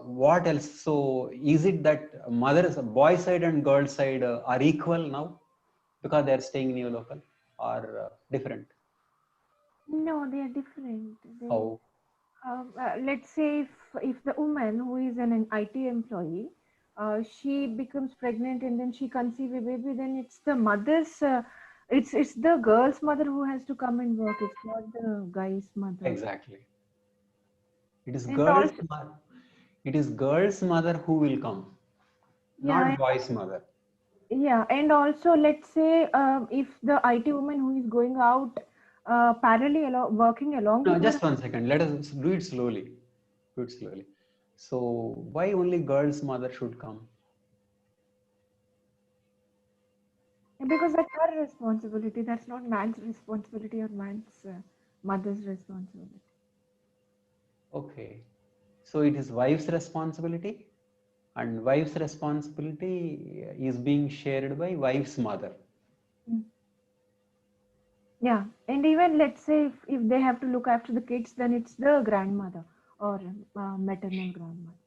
what else? So is it that boy side and girl side are equal now because they are staying neolocal or different? No, they are different. How? Let's say if the woman who is an IT employee, she becomes pregnant and then she conceives a baby, then it's the mother's, it's the girl's mother who has to come and work. It's not the guy's mother. Exactly. It is And girl's also, mother. It is girl's mother who will come, yeah, not boy's mother. yeah, and also let's say if the IT woman who is going out parallel working along No, with her. just 1 second. Let us do it slowly. Do it slowly. So why only girl's mother should come? Because that's her responsibility. That's not man's responsibility or man's mother's responsibility. Okay. So it is wife's responsibility, and wife's responsibility is being shared by wife's mother. Mm. Yeah, and even let's say if they have to look after the kids, then it's the grandmother or maternal grandmother.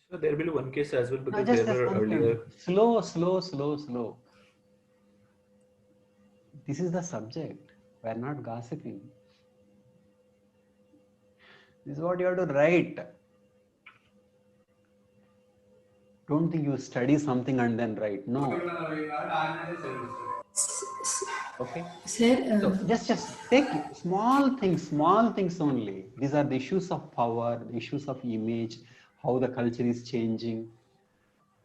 So there will be one case as well, No, because there were one earlier. second. Slow. This is the subject. We are not gossiping. This is what you have to write. Don't think you study something and then write. No. Okay. Sir, So just take small things only. These are the issues of power, the issues of image, how the culture is changing.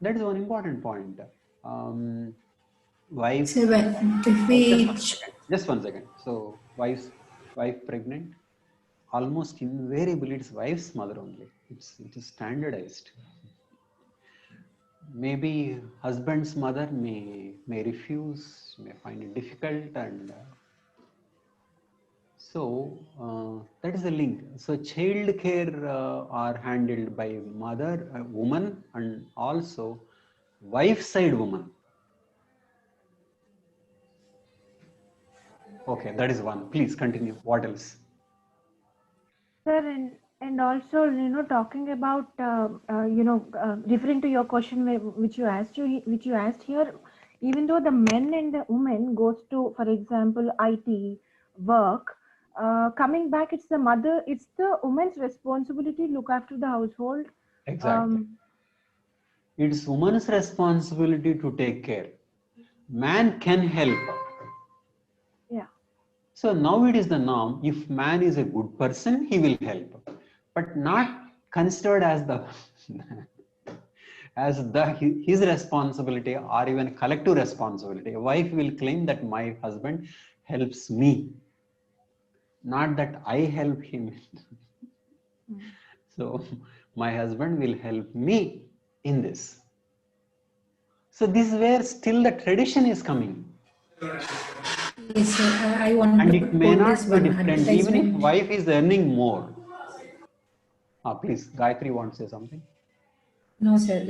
That is one important point. Wife. sir, if we Just one second. So wife pregnant. Almost invariably, it's wife's mother only. It is standardized. Maybe husband's mother may refuse, may find it difficult, and that is the link. So child care are handled by mother, woman, and also wife side woman. Okay, that is one. Please continue. What else? Sir, and also, talking about, referring to your question which you asked here, even though the men and the women goes to, for example, IT work, coming back, it's the woman's responsibility to look after the household. Exactly. It's woman's responsibility to take care. Man can help. Yeah. So now it is the norm. If man is a good person, he will help, but not considered as his responsibility or even collective responsibility. A wife will claim that my husband helps me, not that I help him. So my husband will help me in this. So this is where still the tradition is coming. yes, sir, I want And to it may quote not this be one different, even if advertisement. wife is earning more. Please, Gayatri wants to say something. No, sir.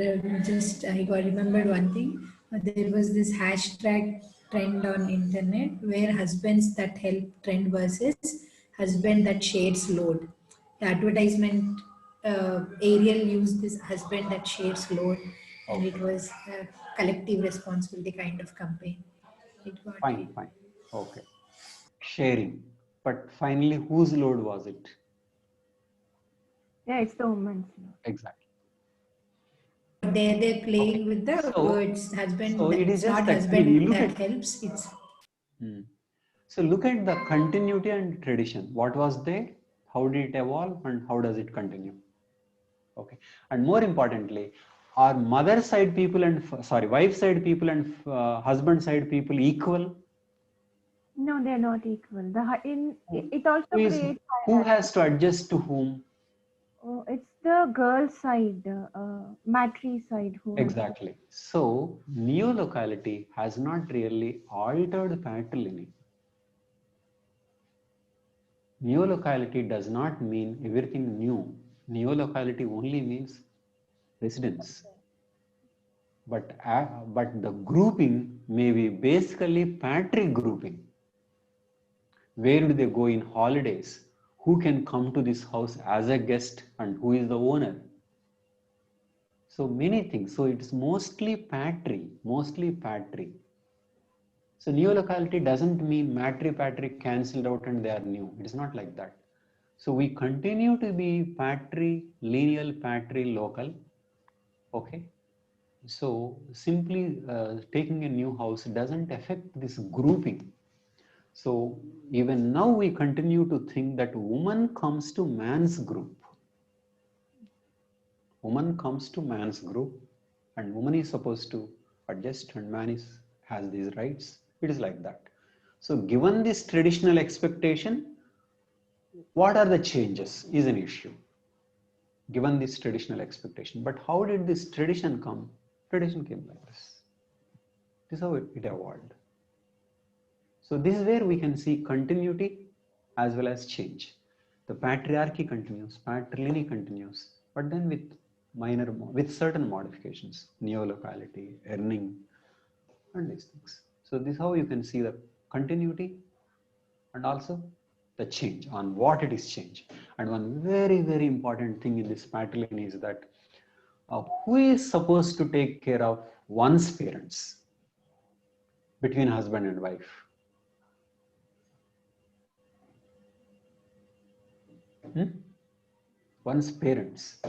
Just I got remembered one thing. There was this hashtag trend on internet where husbands that help trend versus husband that shares load. The advertisement Ariel used this husband that shares load, and it was a collective responsibility kind of campaign. It got Fine. Okay. Sharing. But finally, whose load was it? Yeah, it's the woman's. Exactly. they're playing with the So words husband. it is It's just not that you husband look that at. helps. It's So look at the continuity and tradition. What was there? How did it evolve, and how does it continue? Okay. And more importantly, are mother side people and wife side people and husband side people equal? No, they're not equal. It also creates Who has to adjust to whom? Oh, it's the girl side, matri side. Exactly. So neolocality has not really altered patrilineal. Neolocality does not mean everything new. Neolocality only means residence. But the grouping may be basically patri grouping. Where do they go in holidays? Who can come to this house as a guest, and who is the owner? So many things. So it's mostly patri. So neolocality doesn't mean matri-patri cancelled out and they are new. It is not like that. So we continue to be patrilineal, patrilocal. Okay. So simply taking a new house doesn't affect this grouping. So even now we continue to think that woman comes to man's group. Woman comes to man's group, and woman is supposed to adjust, and man has these rights. It is like that. So given this traditional expectation, what are the changes is an issue. Given this traditional expectation, but how did this tradition come? Tradition came like this. This is how it evolved. So this is where we can see continuity as well as change. The patriarchy continues, patrilineal continues, but then with certain modifications, neolocality, earning, and these things. So this is how you can see the continuity and also the change on what it is changed. And one very, very important thing in this patrilineal is that who is supposed to take care of one's parents between husband and wife? One's parents.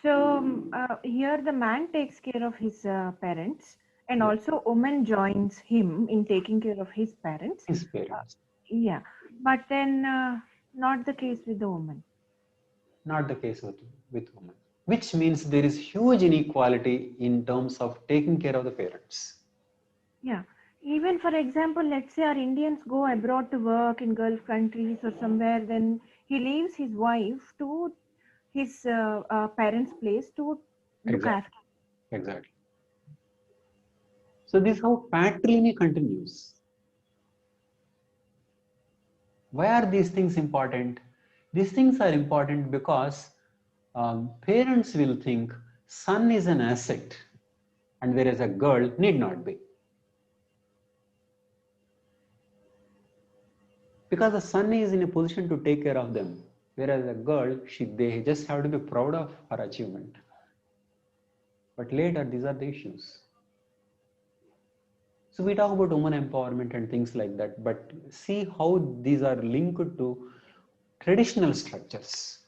Here the man takes care of his parents, and also woman joins him in taking care of his parents. His parents. Yeah, but then not the case with the woman. Not the case with women. Which means there is huge inequality in terms of taking care of the parents. Yeah. Even for example, let's say our Indians go abroad to work in Gulf countries or somewhere, then he leaves his wife to his parents' place to look after. Exactly. So this is how patrilineal continues. Why are these things important? These things are important because parents will think son is an asset, and whereas a girl need not be. Because the son is in a position to take care of them, whereas a girl, they just have to be proud of her achievement. But later, these are the issues. So we talk about women empowerment and things like that, but see how these are linked to traditional structures.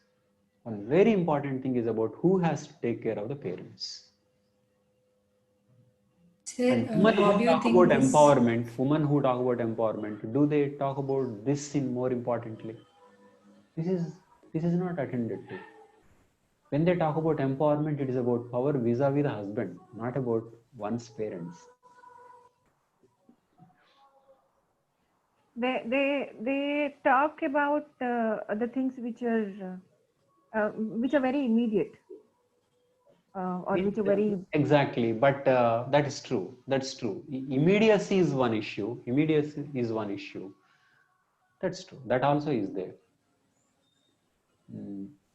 One very important thing is about who has to take care of the parents. Sir, Women how who do you talk think about this? empowerment, do they talk about this in more importantly? This is not attended to. When they talk about empowerment, it is about power vis-a-vis the husband, not about one's parents. They talk about the things which are very immediate. Or which are very exactly, but that is true. That's true. Immediacy is one issue. That's true. That also is there.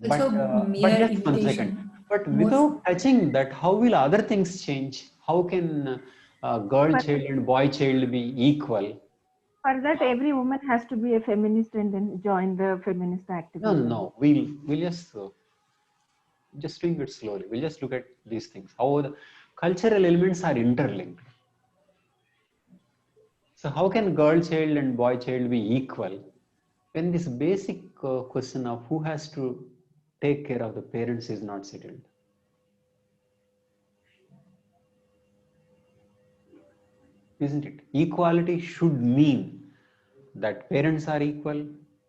Also, But mere just 1 second. imitation. But More without touching that, how will other things change? How can girl child and boy child be equal? For that, every woman has to be a feminist and then join the feminist activism. No. We'll just doing it slowly. We'll just look at these things. How the cultural elements are interlinked. So how can girl child and boy child be equal when this basic question of who has to take care of the parents is not settled? Isn't it? Equality should mean that parents are equal,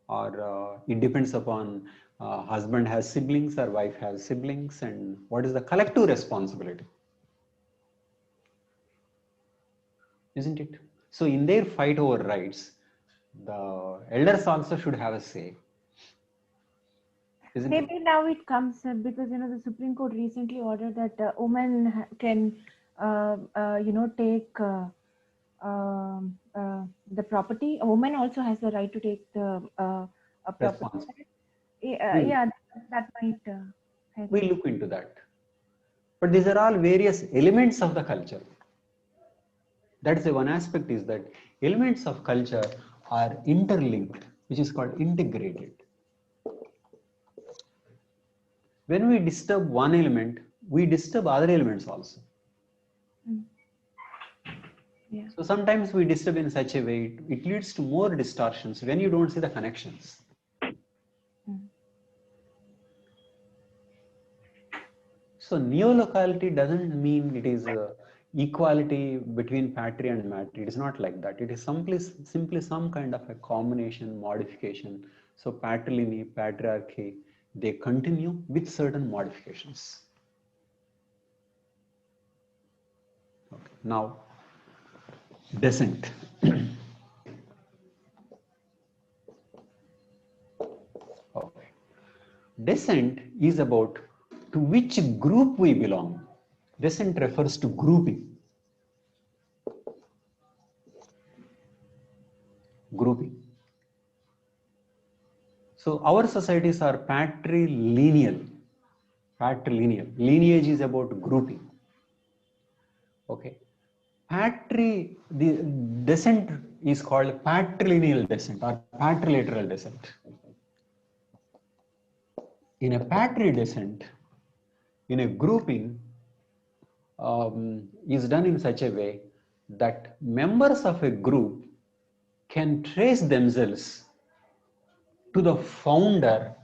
or it depends upon husband has siblings or wife has siblings, and what is the collective responsibility? Isn't it? So in their fight over rights, the elders also should have a say. Isn't Maybe it? now it comes because the Supreme Court recently ordered that women can take the property. A woman also has the right to take the property. Yeah, that might help. We look into that. But these are all various elements of the culture. That is the one aspect, is that elements of culture are interlinked, which is called integrated. When we disturb one element, we disturb other elements also. Yeah. So sometimes we disturb in such a way, it leads to more distortions when you don't see the connections. So neolocality doesn't mean it is equality between patri and matri. It is not like that. It is simply some kind of a combination, modification. So patrilineal, patriarchy, they continue with certain modifications. Okay. Now, descent. Okay. Descent is about to which group we belong. Descent refers to grouping. grouping. So our societies are patrilineal. Patrilineal. Lineage is about grouping. Okay. The descent is called patrilineal descent or patrilateral descent. In a patri descent, in a grouping, is done in such a way that members of a group can trace themselves to the founder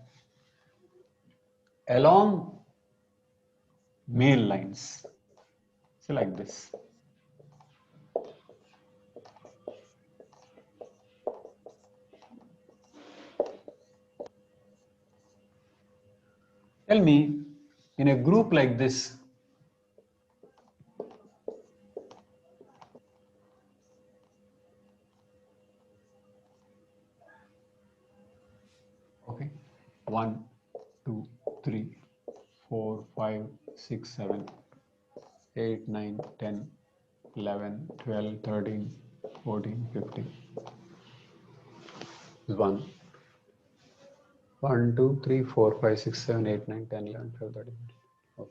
along male lines. So like this. Tell me, in a group like this, okay, 1, 2, 3, 4, 5, 6, 7, 8, 9, 10, 11, 12, 13, 14, 15. 1, 2, 3, 4, 5, 6, 7, 8, 9, 10, 11, 12, 13. Okay.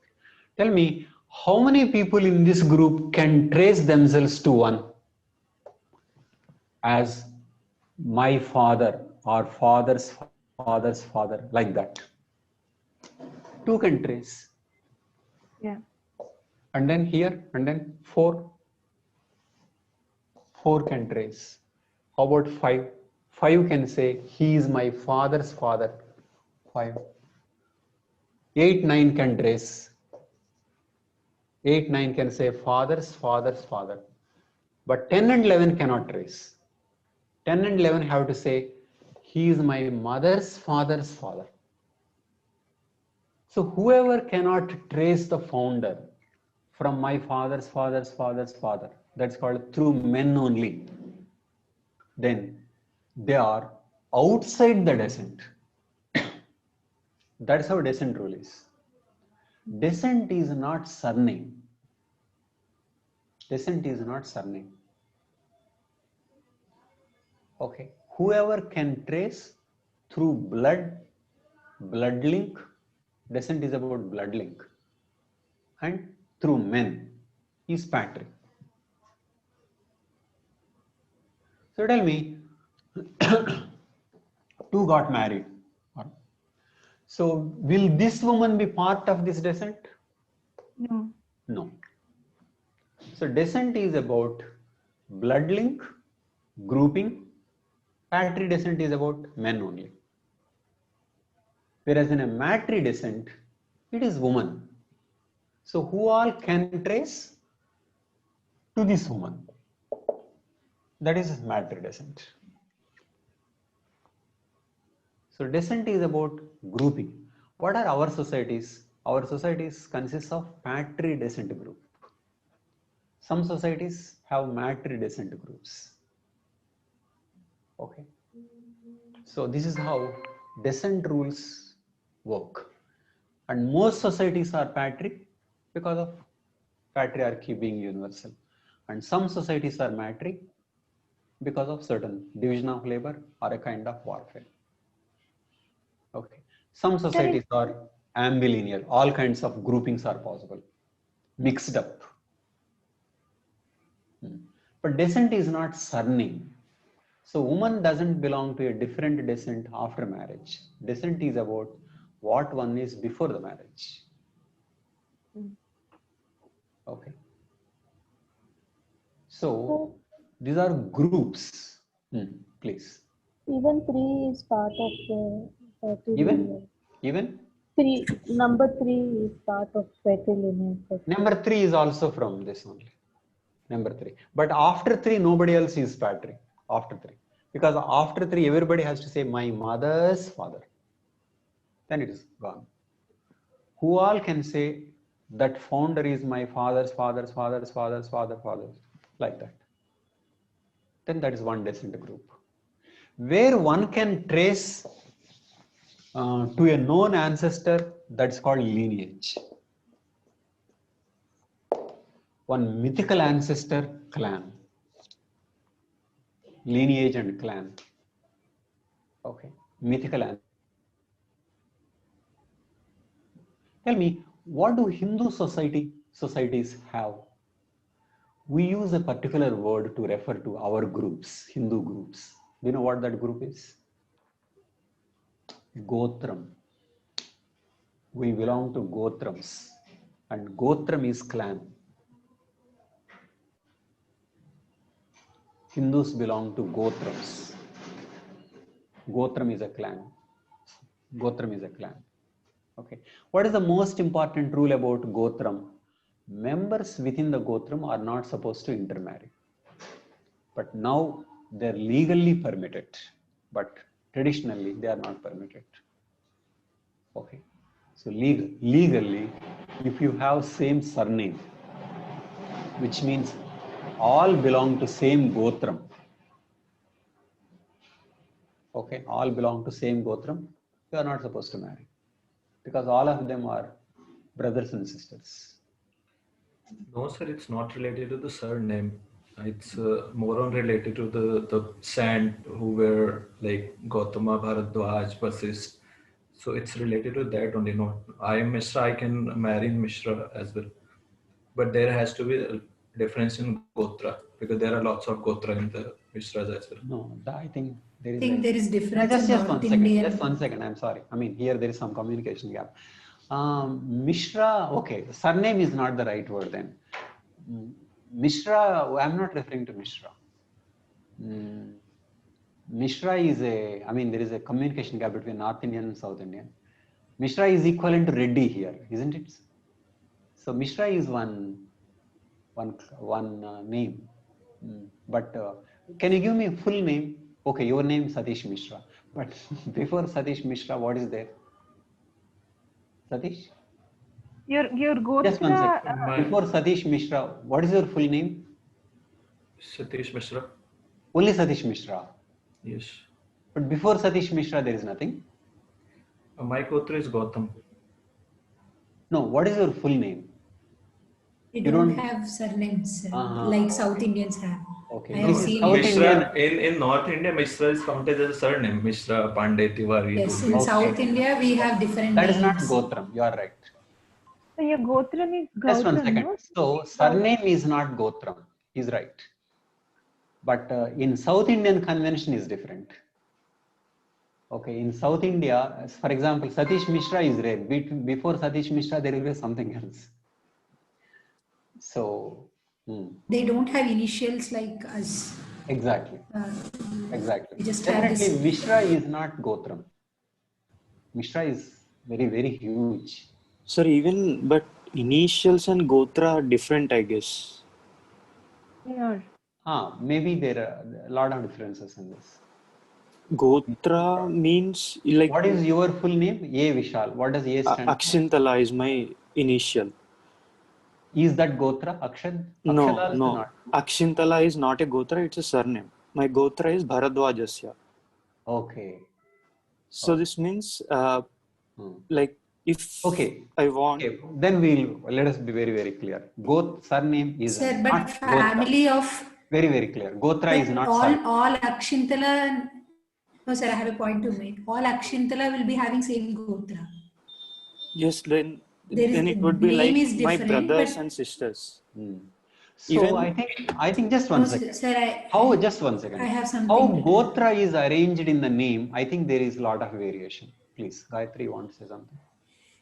Tell me, how many people in this group can trace themselves to one as my father or father's father's father, like that? 2 can trace. Yeah. And then here, and then 4. 4 can trace. How about 5? 5 can say, he is my father's father. 5. 8, 9 can trace. 8, 9 can say father's father's father. But 10 and 11 cannot trace. 10 and 11 have to say, he is my mother's father's father. So whoever cannot trace the founder from my father's father's father's father, that's called through men only, then they are outside the descent. That's how descent rule is. Descent is not surname. Descent is not surname. Okay. Whoever can trace through blood link, descent is about blood link, and through men is patri. So tell me, 2 got married. So will this woman be part of this descent? No. No. So descent is about blood link, grouping. Patri descent is about men only. Whereas in a matri descent, it is woman. So who all can trace to this woman? That is matri descent. So descent is about grouping. What are our societies? Our societies consist of patri descent group. Some societies have matri descent groups. Okay. So this is how descent rules work. And most societies are patri because of patriarchy being universal. And some societies are matri because of certain division of labor or a kind of warfare. Okay. Some societies are ambilineal. All kinds of groupings are possible, mixed up. But descent is not surname. So woman doesn't belong to a different descent after marriage. Descent is about what one is before the marriage. Okay. So these are groups. Please. Even 3 is part of the patrilineal. Even? 3, number 3 is part of patrilineal. Number 3 is also from this only. Number 3. But after 3, nobody else is patri. After 3. Because after 3, everybody has to say my mother's father. Then it is gone. Who all can say that founder is my father's father's father's father's father, like that? Then that is one descent group. Where one can trace to a known ancestor, that's called lineage. One mythical ancestor, clan. lineage and clan. Okay, mythical. Tell me, what do Hindu societies have? We use a particular word to refer to our groups, Hindu groups. Do you know what that group is? Gotram. We belong to Gotrams, and Gotram is clan. Hindus belong to Gotrams. Gotram is a clan. Gotram is a clan. Okay. What is the most important rule about Gotram? Members within the Gotram are not supposed to intermarry. But now they're legally permitted. But traditionally, they are not permitted. Okay. So legally, if you have same surname, which means all belong to same Gotram. Okay, all belong to same Gotram, you are not supposed to marry. Because all of them are brothers and sisters. No, sir, it's not related to the surname. It's more on related to the saint who were like Gautama, Bharadwaj, Vasisht. So it's related to that only. Not I am Mishra, I can marry Mishra as well. But there has to be a difference in Gotra because there are lots of Gotra in the Mishras as well. No, I think there is. I think there is difference just in North 1 second. Indian. Just 1 second. I'm sorry. I mean, here there is some communication gap. Mishra. Okay, surname is not the right word then. Mishra. I'm not referring to Mishra. Mishra is a. I mean, there is a communication gap between North Indian and South Indian. Mishra is equivalent to Reddy here, isn't it? So Mishra is one name. But can you give me a full name? Okay, your name Satish Mishra. But before Satish Mishra, what is there? Satish? Your Gotra. Just 1 second. Before Satish Mishra, what is your full name? Satish Mishra. Only Satish Mishra. Yes. But before Satish Mishra, there is nothing. My Gotra is Gautam. No, what is your full name? We don't have surnames like South Indians have. Okay. I have seen Mishra in North India, Mishra is counted as a surname. Mishra, Pandey, Tiwari. Yes, in South India we have different That names. is not Gotram. You are right. So your Gotram is Gautam, Just 1 second. no? So surname is not Gotram. He's right. But in South Indian convention is different. Okay, in South India, for example, Satish Mishra is rare. Before Satish Mishra, there will be something else. So, they don't have initials like us. Exactly. Exactly. Just Definitely, Mishra is not Gotram. Mishra is very, very huge. Sir, but initials and Gotra are different, I guess. Yeah. Maybe there are a lot of differences in this. Gotra means like. What is your full name? A Vishal. What does A stand for? Akshintala is my initial. Is that Gotra? Akshad? No. Akshintala is not a Gotra, it's a surname. My Gotra is Bharadwajasya. Okay. So this means like if I want. Okay. Then let us be very, very clear. Surname is Sir, not but family Gotra. of Very, very clear. Gotra is not all Akshintala. No, sir, I have a point to make. All Akshintala will be having same Gotra. Yes, then it would be like my brothers and sisters. So I think just 1 second. Sir, just 1 second. I have something. How Gotra is arranged in the name, I think there is a lot of variation. Please, Gayatri, you want to say something?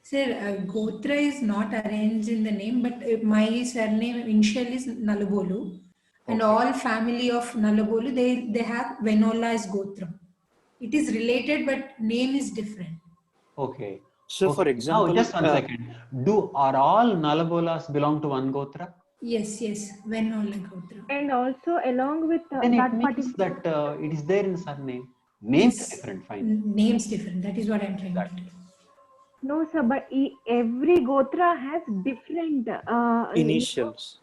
Sir, Gotra is not arranged in the name, but my surname initial is Nalabolu. And all family of Nalabolu, they have Venola as Gotra. It is related, but name is different. Okay. So for example, now just 1 second. Are all Nalabolas belong to one Gotra? Yes, Venola Gotra. And also along with then it means that it is there in surname. Names different, fine. Names different. That is what I'm trying to do. No, sir, but every Gotra has different initials.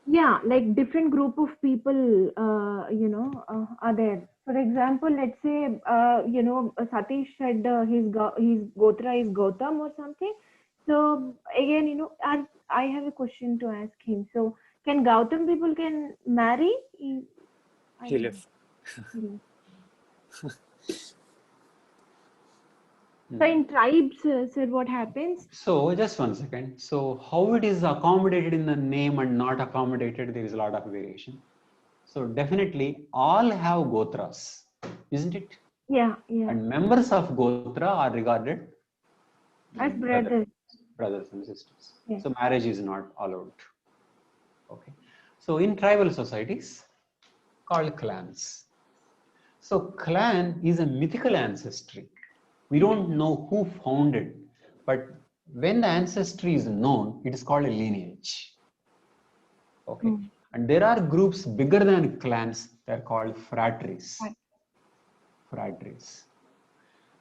Yeah, like different group of people, are there. For example, let's say, Satish said his Gotra is Gautam or something. So again, I have a question to ask him. So can Gautam people can marry? He left. So in tribes, sir, what happens? So just one second. So how it is accommodated in the name and not accommodated, there is a lot of variation. So definitely all have gotras, isn't it? Yeah, yeah. And members of gotra are regarded As brothers. brothers and sisters. Yeah. So marriage is not allowed. Okay. So in tribal societies called clans. So clan is a mythical ancestry. We don't know who founded, but when the ancestry is known, it is called a lineage. Okay. And there are groups bigger than clans, they're called phratries. Phratries.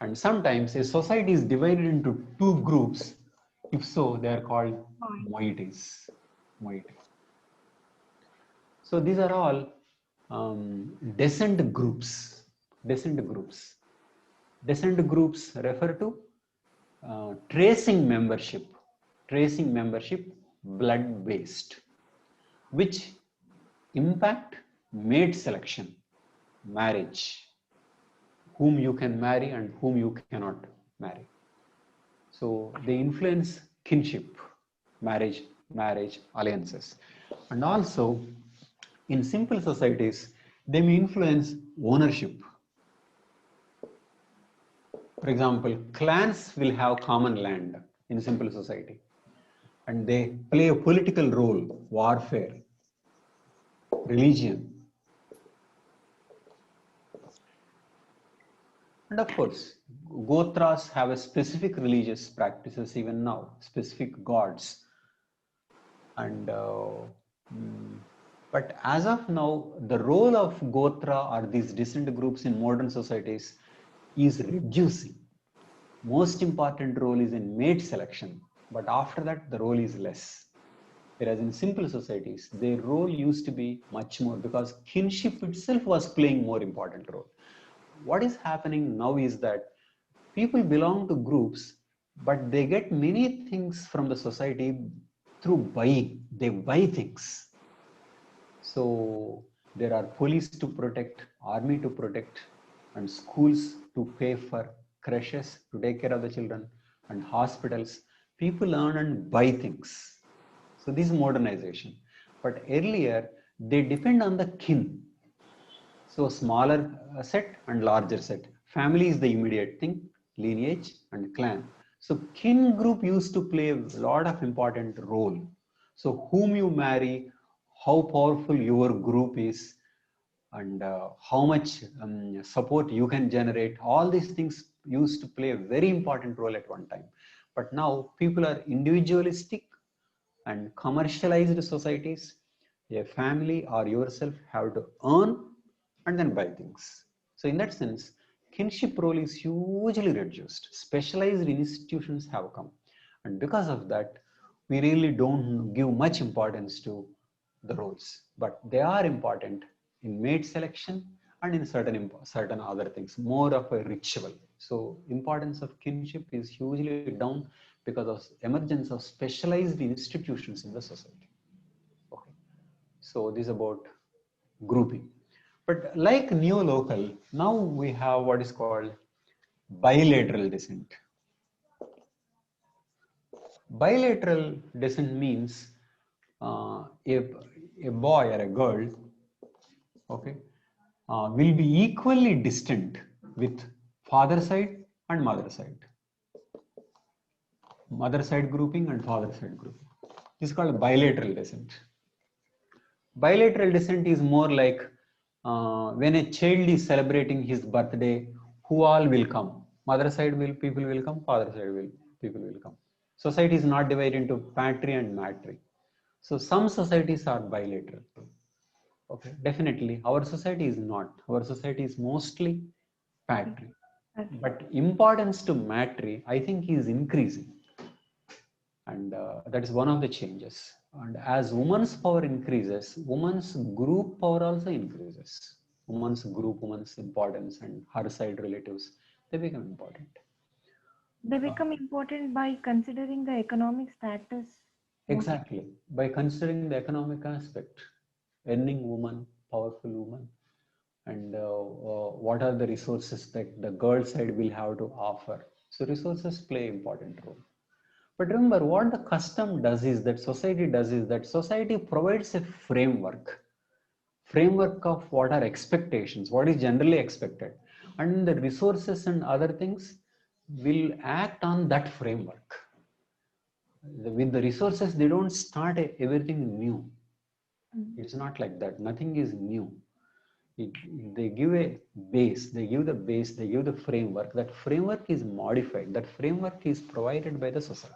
And sometimes a society is divided into two groups. If so, they are called moieties. So these are all descent groups. Descent groups. Descent groups refer to tracing membership blood based, which impact mate selection, marriage, whom you can marry and whom you cannot marry. So they influence kinship, marriage alliances. And also in simple societies, they may influence ownership. For example, clans will have common land in simple society, and they play a political role, warfare, religion. And of course, gotras have a specific religious practices even now, specific gods. And but as of now, the role of gotra or these descent groups in modern societies is reducing. Most important role is in mate selection, but after that the role is less. Whereas in simple societies, their role used to be much more because kinship itself was playing more important role. What is happening now is that people belong to groups, but they get many things from the society through buying. They buy things. So there are police to protect, army to protect, and schools to pay for creches to take care of the children, and hospitals. People learn and buy things. So this is modernization. But earlier, they depend on the kin. So smaller set and larger set. Family is the immediate thing, lineage and clan. So kin group used to play a lot of important role. So whom you marry, how powerful your group is, and how much support you can generate. All these things used to play a very important role at one time. But now people are individualistic and commercialized societies. A family or yourself have to earn and then buy things. So in that sense, kinship role is hugely reduced. Specialized institutions have come. And because of that, we really don't give much importance to the roles, but they are important in mate selection and in certain other things, more of a ritual. So importance of kinship is hugely down because of emergence of specialized institutions in the society. Okay. So this is about grouping. But like neolocal, now we have what is called bilateral descent. Bilateral descent means a boy or a girl, okay, will be equally distant with father side and mother side. Mother side grouping and father side grouping. This is called bilateral descent. Bilateral descent is more like when a child is celebrating his birthday, who all will come? Mother side people will come, father side people will come. Society is not divided into patri and matri. So some societies are bilateral. Okay, definitely our society is not. Our society is mostly patri. But importance to matri, I think, is increasing. And that is one of the changes. And as women's power increases, women's group power also increases. Women's group, women's importance, and her side relatives, they become important. They become important by considering the economic status. Exactly. By considering the economic aspect, earning woman, powerful woman, and what are the resources that the girl side will have to offer. So resources play important role. But remember, what the custom does is that society provides a framework of what are expectations, what is generally expected, and the resources and other things will act on that framework. With the resources, they don't start everything new. It's not like that. Nothing is new. They give a base, they give the framework. That framework is modified. That framework is provided by the society.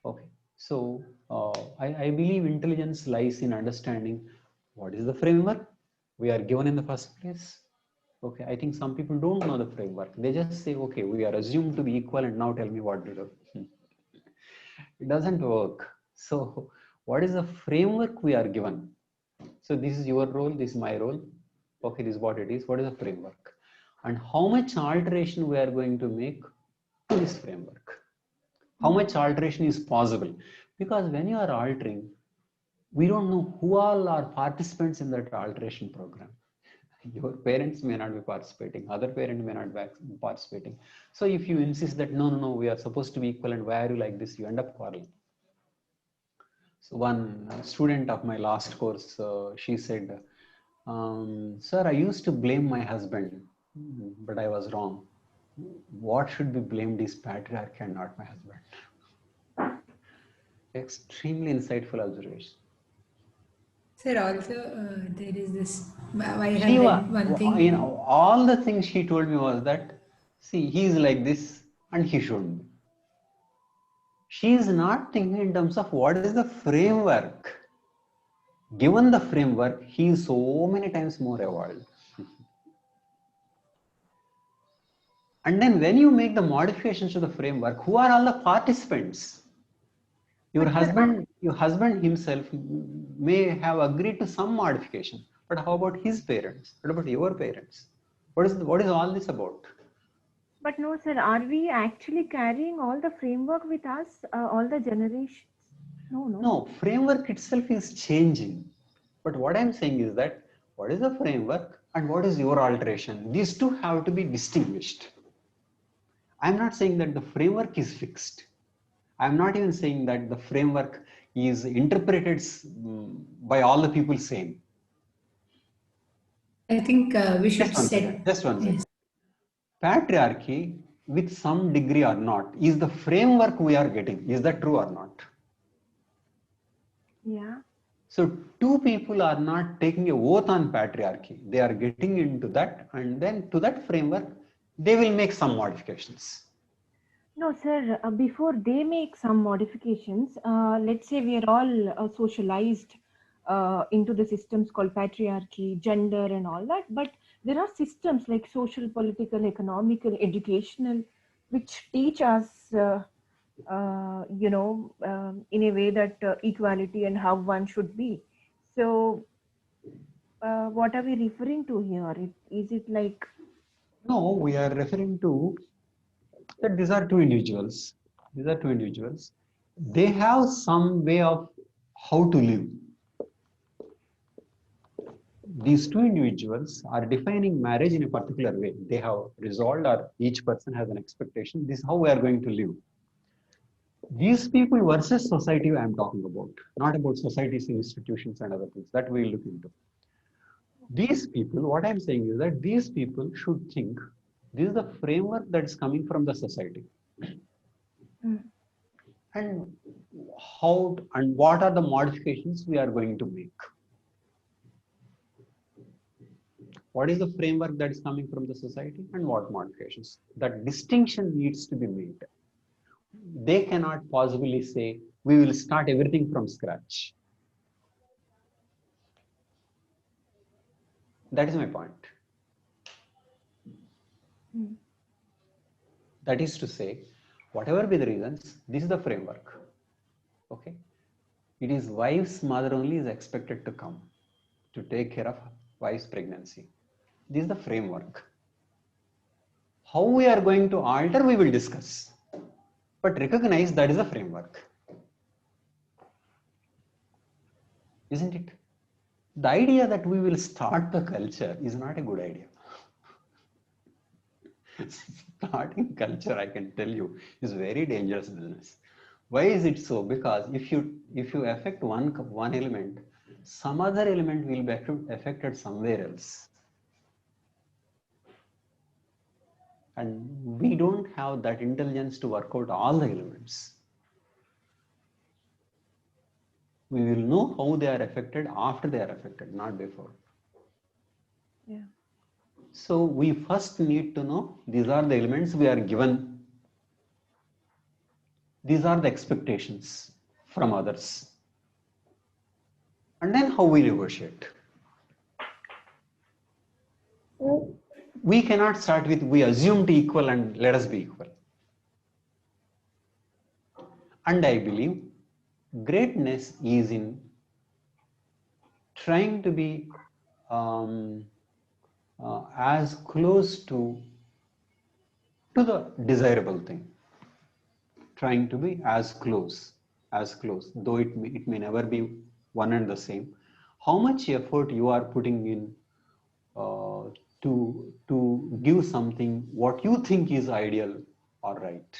Okay. So I believe intelligence lies in understanding what is the framework we are given in the first place. Okay. I think some people don't know the framework. They just say, okay, we are assumed to be equal and now tell me what to do. It doesn't work. So what is the framework we are given? So this is your role, this is my role. Okay, this is what it is. What is the framework? And how much alteration we are going to make to this framework? How much alteration is possible? Because when you are altering, we don't know who all are participants in that alteration program. Your parents may not be participating, other parent may not be participating. So if you insist that no, we are supposed to be equal and why are you like this, you end up quarreling. So one student of my last course, she said, sir, I used to blame my husband, but I was wrong. What should be blamed is patriarchy and not my husband. Extremely insightful observation. Sir, also there is this. I have read one thing. You know, all the things she told me was that, see, he is like this and he shouldn't be. She is not thinking in terms of what is the framework. Given the framework, he is so many times more evolved. And then when you make the modifications to the framework, who are all the participants? Your husband himself may have agreed to some modification, but how about his parents? What about your parents? What is all this about? But no, sir, are we actually carrying all the framework with us, all the generations? No, framework itself is changing. But what I'm saying is that what is the framework and what is your alteration? These two have to be distinguished. I'm not saying that the framework is fixed. I'm not even saying that the framework is interpreted by all the people same. I think we should set. Just one second. Patriarchy, with some degree or not, is the framework we are getting. Is that true or not? Yeah. So two people are not taking a oath on patriarchy. They are getting into that, and then to that framework, they will make some modifications. No, sir, before they make some modifications, let's say we are all socialized into the systems called patriarchy, gender and all that, but there are systems like social, political, economical, educational, which teach us, in a way that equality and how one should be. So what are we referring to here? Is it like... No, we are referring to that these are two individuals. These are two individuals. They have some way of how to live. These two individuals are defining marriage in a particular way. They have resolved, or each person has an expectation. This is how we are going to live. These people versus society I am talking about, not about societies, institutions and other things that we will look into. These people, what I am saying is that these people should think this is the framework that is coming from the society. And how and what are the modifications we are going to make? What is the framework that is coming from the society and what modifications? That distinction needs to be made. They cannot possibly say, we will start everything from scratch. That is my point. That is to say, whatever be the reasons, this is the framework. Okay. It is wife's mother only is expected to come to take care of wife's pregnancy. This is the framework. How we are going to alter, we will discuss. But recognize that is the framework. Isn't it? The idea that we will start the culture is not a good idea. Starting culture, I can tell you, is very dangerous business. Why is it so? Because if you affect one element, some other element will be affected somewhere else. And we don't have that intelligence to work out all the elements. We will know how they are affected after they are affected, not before. Yeah. So we first need to know these are the elements we are given. These are the expectations from others. And then how we negotiate. We cannot start with we assume to equal and let us be equal. And I believe greatness is in trying to be as close to the desirable thing. Trying to be as close, though it may never be one and the same. How much effort you are putting in to give something what you think is ideal or right.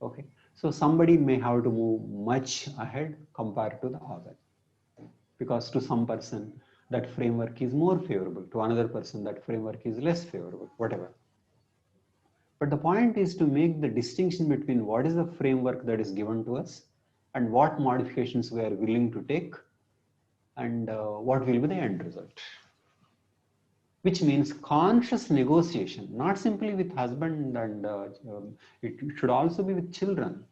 Okay, so somebody may have to move much ahead compared to the other, because to some person that framework is more favorable, to another person that framework is less favorable, whatever. But the point is to make the distinction between what is the framework that is given to us and what modifications we are willing to take and what will be the end result. Which means conscious negotiation, not simply with husband and it should also be with children.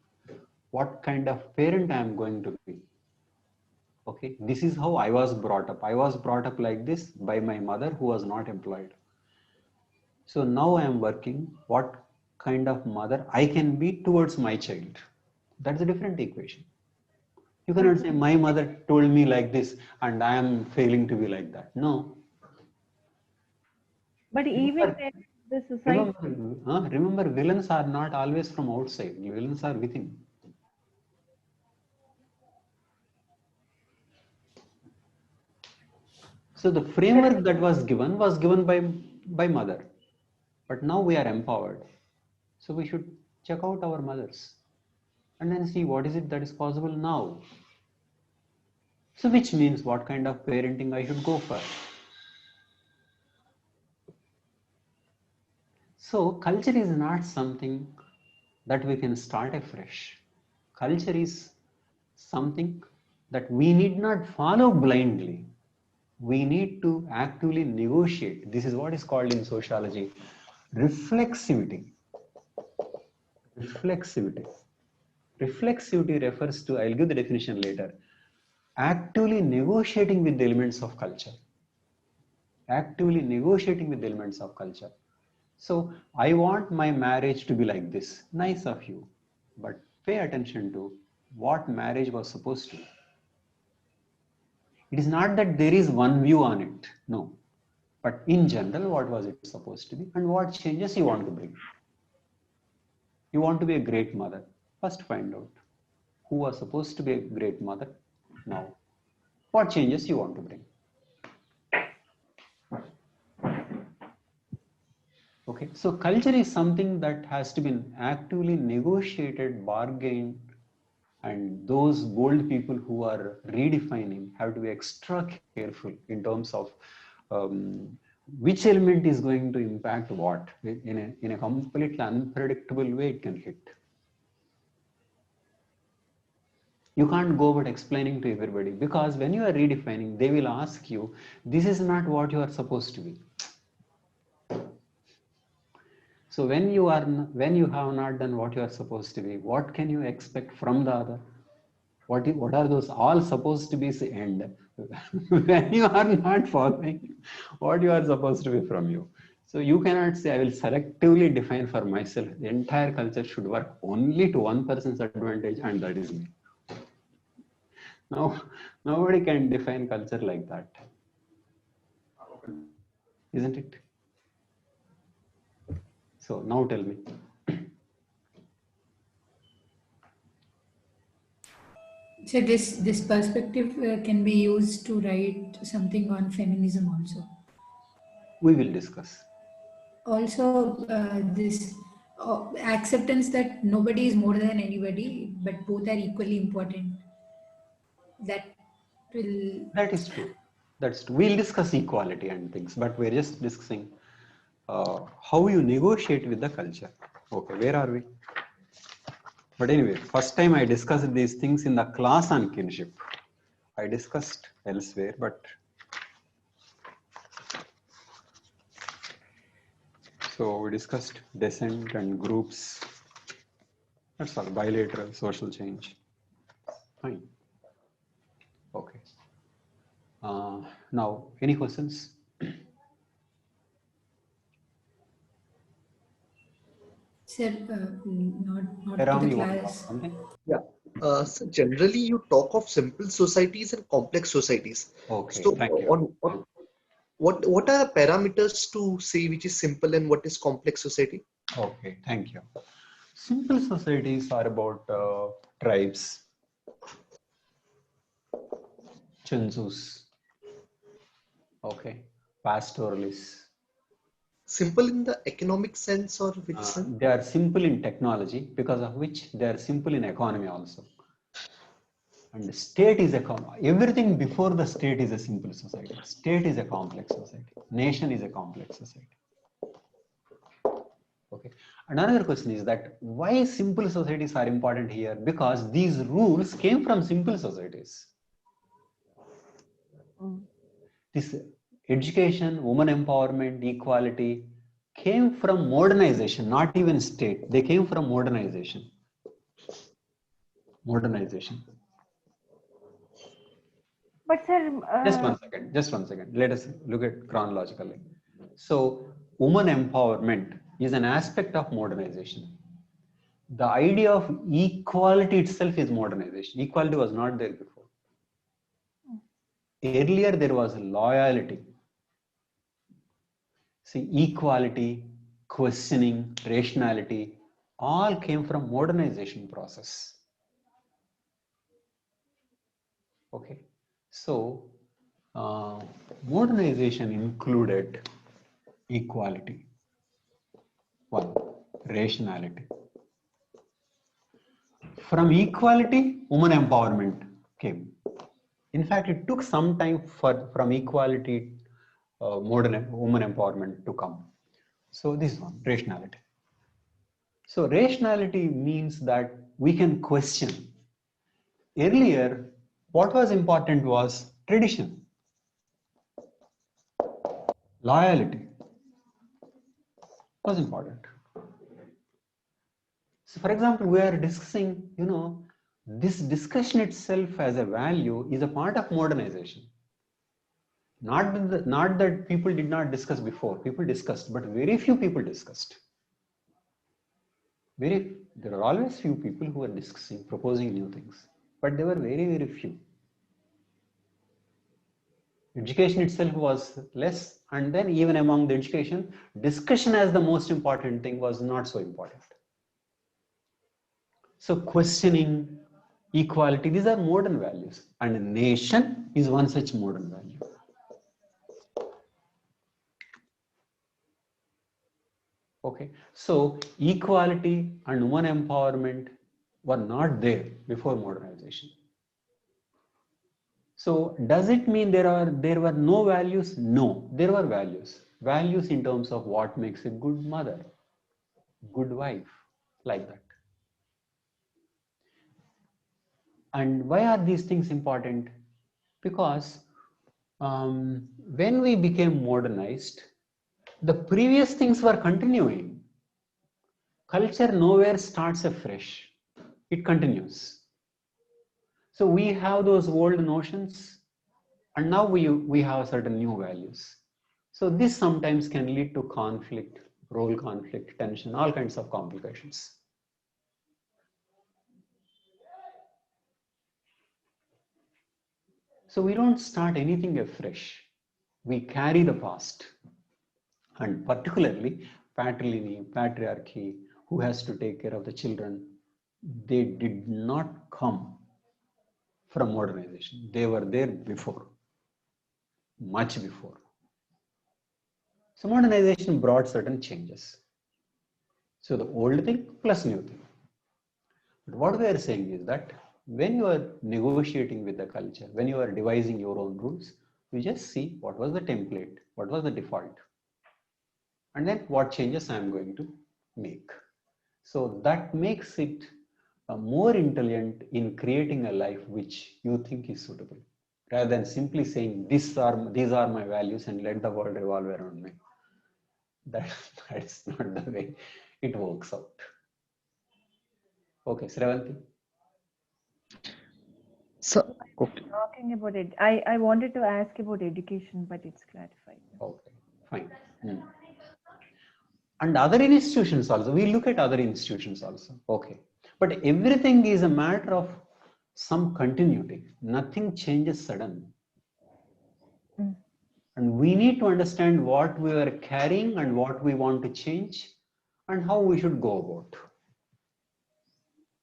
What kind of parent I am going to be? Okay, this is how I was brought up. I was brought up like this by my mother who was not employed. So now I am working what kind of mother I can be towards my child. That's a different equation. You cannot say my mother told me like this and I am failing to be like that. No. But even then, the society. Remember, villains are not always from outside. Villains are within. So the framework that was given by mother. But now we are empowered. So we should check out our mothers and then see what is it that is possible now. So which means what kind of parenting I should go for. So culture is not something that we can start afresh. Culture is something that we need not follow blindly. We need to actively negotiate. This is what is called in sociology reflexivity. Reflexivity. Reflexivity refers to, I'll give the definition later, actively negotiating with the elements of culture. Actively negotiating with the elements of culture. So I want my marriage to be like this. Nice of you. But pay attention to what marriage was supposed to be. It is not that there is one view on it. No. But in general, what was it supposed to be and what changes you want to bring? You want to be a great mother. First find out who was supposed to be a great mother. Now, what changes you want to bring? Okay, so culture is something that has to be actively negotiated, bargained, and those bold people who are redefining have to be extra careful in terms of which element is going to impact what. In a completely unpredictable way it can hit. You can't go about explaining to everybody, because when you are redefining, they will ask you, this is not what you are supposed to be. So when you have not done what you are supposed to be, what can you expect from the other? What are those all supposed to be end when you are not following what you are supposed to be from you? So you cannot say I will selectively define for myself. The entire culture should work only to one person's advantage, and that is me. No, nobody can define culture like that, isn't it? So now tell me. So this perspective can be used to write something on feminism also. We will discuss. Also, this acceptance that nobody is more than anybody, but both are equally important. That will. That is true. That's true. We'll discuss equality and things, but we're just discussing how you negotiate with the culture. Okay, where are we? But anyway, first time I discussed these things in the class on kinship. I discussed elsewhere, but so we discussed descent and groups. That's all. Bilateral social change. Fine. Okay. Now, any questions? Sir, not to Ram, the you want to ask class. something? Yeah. So generally, you talk of simple societies and complex societies. Okay, So thank you. on what are the parameters to say which is simple and what is complex society? Okay, thank you. Simple societies are about tribes, census, okay, pastoralists. Simple in the economic sense or which sense? They are simple in technology, because of which they are simple in economy also. And the state is everything before the state is a simple society. State is a complex society. Nation is a complex society. Okay. Another question is that why simple societies are important here? Because these rules came from simple societies. This education, women empowerment, equality came from modernization, not even state. They came from modernization. Modernization. But sir, Just one second. Let us look at chronologically. So, women empowerment is an aspect of modernization. The idea of equality itself is modernization. Equality was not there before. Earlier, there was loyalty. See, equality, questioning, rationality, all came from modernization process. Okay. So, modernization included equality. One, rationality. From equality, women empowerment came. In fact, it took some time from equality, modern women empowerment to come. So this one, rationality. So rationality means that we can question. Earlier, what was important was tradition, loyalty was important. So for example, we are discussing, this discussion itself as a value is a part of modernization. Not that people did not discuss before, people discussed, but very few people discussed. There are always few people who are discussing, proposing new things, but there were very, very few. Education itself was less, and then even among the education, discussion as the most important thing was not so important. So questioning, equality, these are modern values, and a nation is one such modern value. Okay, so equality and women empowerment were not there before modernization. So does it mean there were no values? No, there were values. Values in terms of what makes a good mother, good wife, like that. And why are these things important? Because when we became modernized, the previous things were continuing. Culture nowhere starts afresh. It continues. So we have those old notions, and now we have certain new values. So this sometimes can lead to conflict, role conflict, tension, all kinds of complications. So we don't start anything afresh. We carry the past. And particularly patrilineal, patriarchy, who has to take care of the children, they did not come from modernization. They were there before, much before. So modernization brought certain changes. So the old thing plus new thing. But what we are saying is that when you are negotiating with the culture, when you are devising your own rules, you just see what was the template, what was the default, and then what changes I am going to make. So that makes it more intelligent in creating a life which you think is suitable, rather than simply saying these are my values and let the world revolve around me. That's not the way it works out. Okay, Sravanti. So, okay. Talking about it, I wanted to ask about education, but it's clarified. Okay, fine. And other institutions also, we look at other institutions also. Okay, but everything is a matter of some continuity. Nothing changes suddenly. And we need to understand what we are carrying and what we want to change and how we should go about.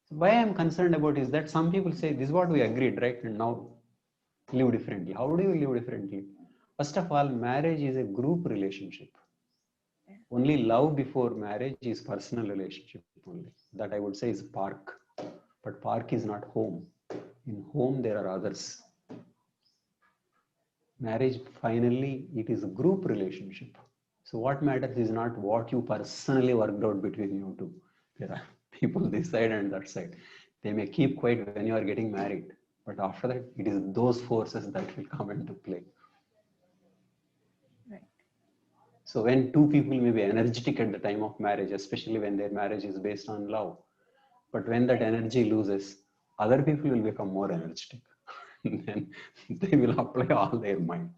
Why I'm concerned about is that some people say this is what we agreed, right? And now live differently. How do you live differently? First of all, marriage is a group relationship. Only love before marriage is personal relationship only. That I would say is park. But park is not home. In home there are others. Marriage, finally, it is a group relationship. So what matters is not what you personally worked out between you two. There are people this side and that side. They may keep quiet when you are getting married. But after that, it is those forces that will come into play. Right. So when two people may be energetic at the time of marriage, especially when their marriage is based on love, but when that energy loses, other people will become more energetic. Then they will apply all their might.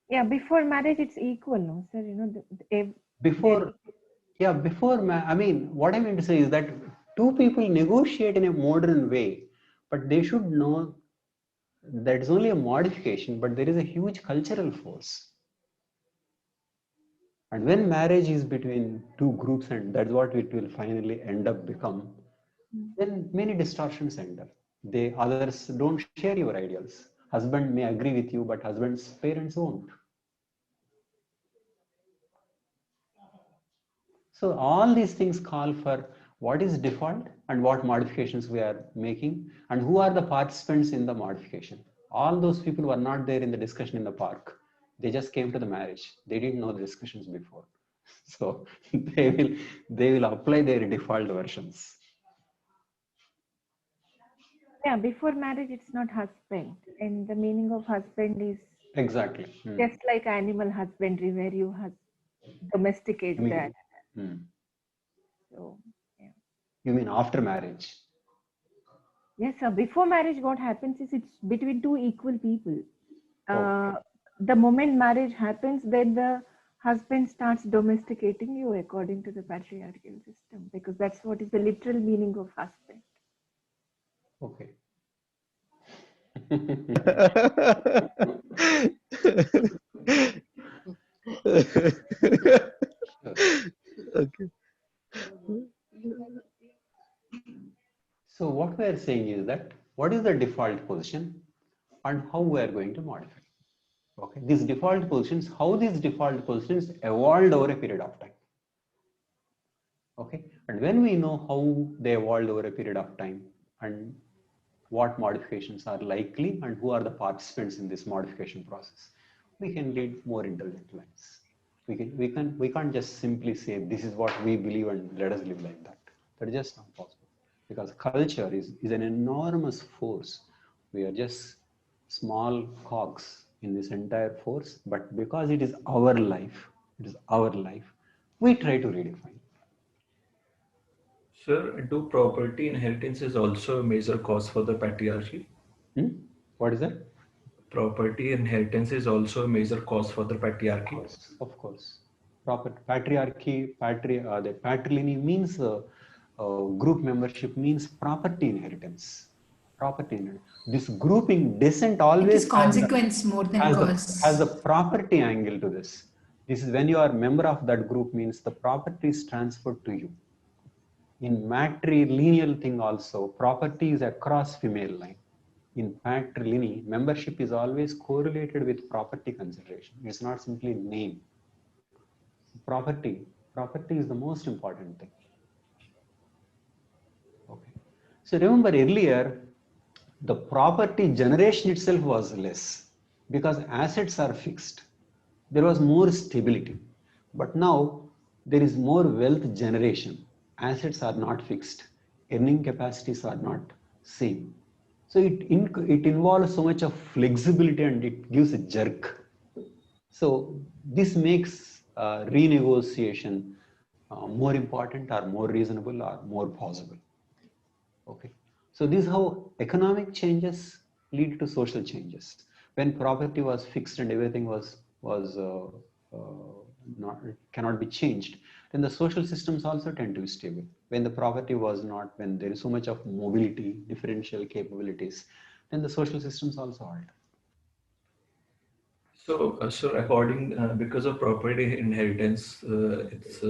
Yeah, before marriage, it's equal, no, sir? You know, Before, yeah, I mean, what I mean to say is that two people negotiate in a modern way, but they should know that it's only a modification, but there is a huge cultural force. And when marriage is between two groups, and that's what it will finally end up become, then many distortions enter. Others don't share your ideals. Husband may agree with you, but husband's parents won't. So all these things call for what is default and what modifications we are making and who are the participants in the modification. All those people were not there in the discussion in the park. They just came to the marriage. They didn't know the discussions before. So they will apply their default versions. yeah, before marriage, it's not husband. And the meaning of husband is Exactly. just like animal husbandry, where you domesticate that. So, yeah. You mean after marriage? Yes, sir. Before marriage, what happens is it's between two equal people. The moment marriage happens, then the husband starts domesticating you according to the patriarchal system, because that's what is the literal meaning of husband. Okay. Okay. So what we are saying is that what is the default position and how we are going to modify. Okay, these default positions, how these default positions evolved over a period of time. Okay, and when we know how they evolved over a period of time and what modifications are likely and who are the participants in this modification process, we can lead more intelligent lives. We can't just simply say this is what we believe and let us live like that. That is just not possible, because culture is an enormous force. We are just small cogs in this entire force, but because it is our life, we try to redefine. Sir, do property inheritance is also a major cause for the patriarchy? What is that? Property inheritance is also a major cause for the patriarchy. Of course. Patriarchy, the patrilineal means group membership means property inheritance. This grouping doesn't always It is consequence more than cause. has the property angle to this. This is when you are a member of that group, means the property is transferred to you. In matrilineal thing also, property is across female line. in patrilineal, membership is always correlated with property consideration. It's not simply name. Property is the most important thing. Okay. So remember earlier, the property generation itself was less because assets are fixed. There was more stability. But now there is more wealth generation. Assets are not fixed. Earning capacities are not same. So it involves so much of flexibility and it gives a jerk. So this makes renegotiation more important or more reasonable or more possible. Okay. So this is how economic changes lead to social changes. When property was fixed and everything was not cannot be changed, then the social systems also tend to be stable. When the property was not, when there is so much of mobility, differential capabilities, then the social systems also alter. So according, because of property inheritance, it's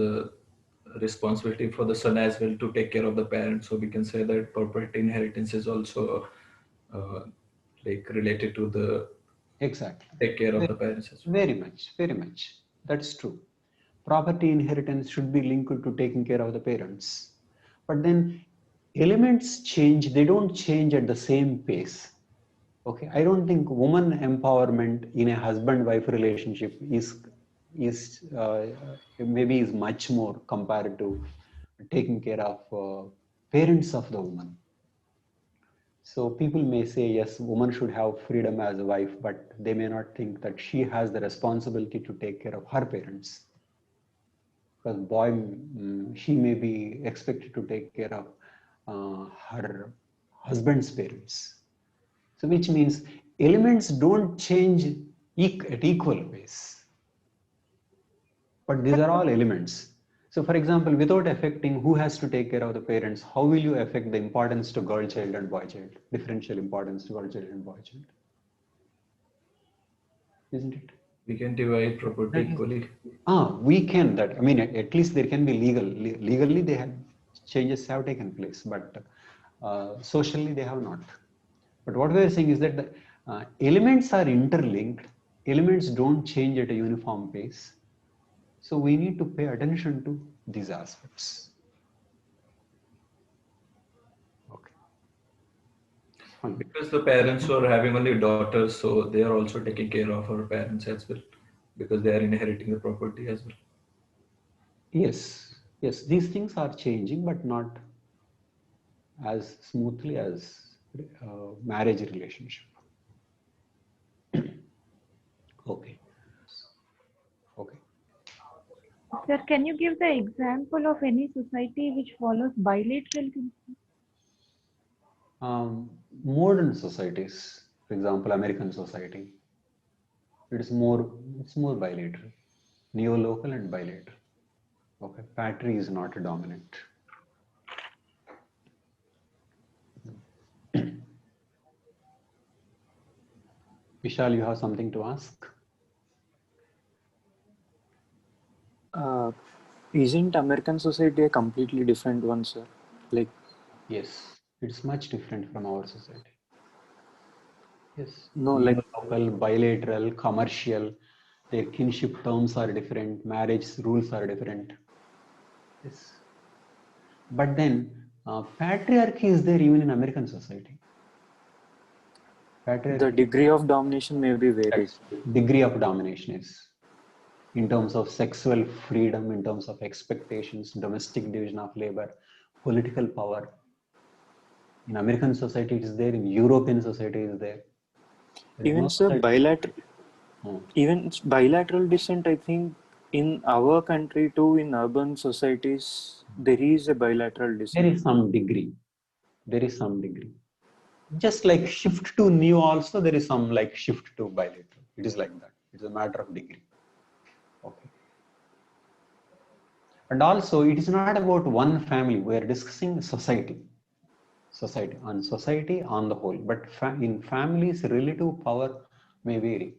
responsibility for the son as well to take care of the parents. So we can say that property inheritance is also like related to the Exactly. take care of the parents as well. Very much, very much. That's true. Property inheritance should be linked to taking care of the parents. But then elements change, they don't change at the same pace. Okay, I don't think woman empowerment in a husband-wife relationship is maybe is much more compared to taking care of parents of the woman. So people may say, yes, woman should have freedom as a wife, but they may not think that she has the responsibility to take care of her parents. Because boy, she may be expected to take care of her husband's parents. So which means elements don't change at equal pace. But these are all elements. So for example, without affecting who has to take care of the parents, how will you affect the importance to girl child and boy child? Differential importance to girl child and boy child. Isn't it? We can divide property equally. We can that. I mean, at least there can be legally they have changes have taken place, but socially they have not. But what we are saying is that the elements are interlinked. Elements don't change at a uniform pace. So we need to pay attention to these aspects. Okay. Fine. Because the parents who are having only daughters, so they are also taking care of our parents as well, because they are inheriting the property as well. Yes, yes, these things are changing, but not as smoothly as marriage relationship. Okay. Okay. Sir, can you give the example of any society which follows bilateral consent? Modern societies, for example, American society, it's more bilateral, neolocal and bilateral. Okay, patri is not a dominant. Vishal, you have something to ask? Isn't American society a completely different one, sir? Like, Yes, it's much different from our society. Yes, no, like, neolocal, bilateral, commercial, their kinship terms are different, marriage rules are different. Yes, but then patriarchy is there even in American society. Patriarchy, the degree of domination may be varied. Degree of domination is in terms of sexual freedom, in terms of expectations, domestic division of labor, political power. In American society it is there, in European society it is there. Even sir, bilateral descent, I think in our country too, in urban societies, there is a bilateral descent. There is some degree. There is some degree. Just like shift to neo also, there is some like shift to bilateral. It is like that. It's a matter of degree. Okay. And also it is not about one family. We are discussing society on the whole, but in families relative power may vary.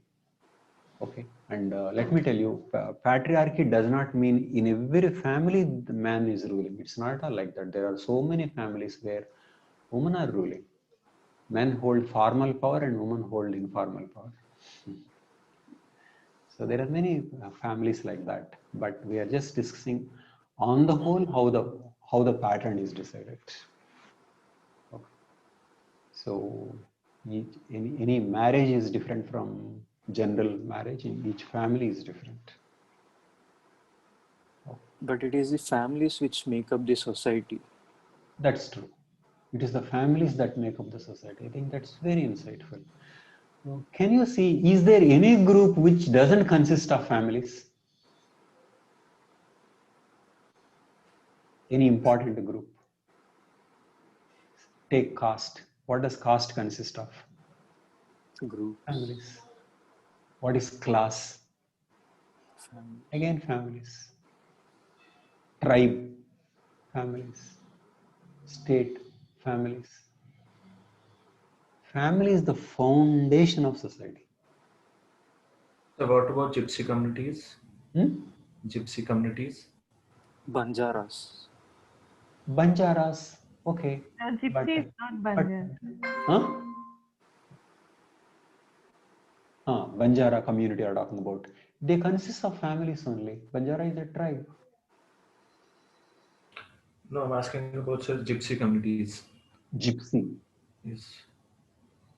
Okay, and let me tell you, patriarchy does not mean in every family the man is ruling. It's not like that. There are so many families where women are ruling. Men hold formal power and women hold informal power. So there are many families like that, but we are just discussing on the whole how the pattern is decided. Okay. So any marriage is different from general marriage. In each family is different. But it is the families which make up the society. That's true. It is the families that make up the society. I think that's very insightful. Can you see, is there any group which doesn't consist of families? Any important group? Take caste. What does caste consist of? Groups. Families. What is class? Families. Again, families. Tribe, families. State, families. Family is the foundation of society. So what about gypsy communities? Gypsy communities? Banjaras. Banjaras, okay. Gypsy is not Banjar. Banjara community are talking about. They consist of families only. Banjara is a tribe. No, I'm asking about gypsy communities. Gypsy. Yes.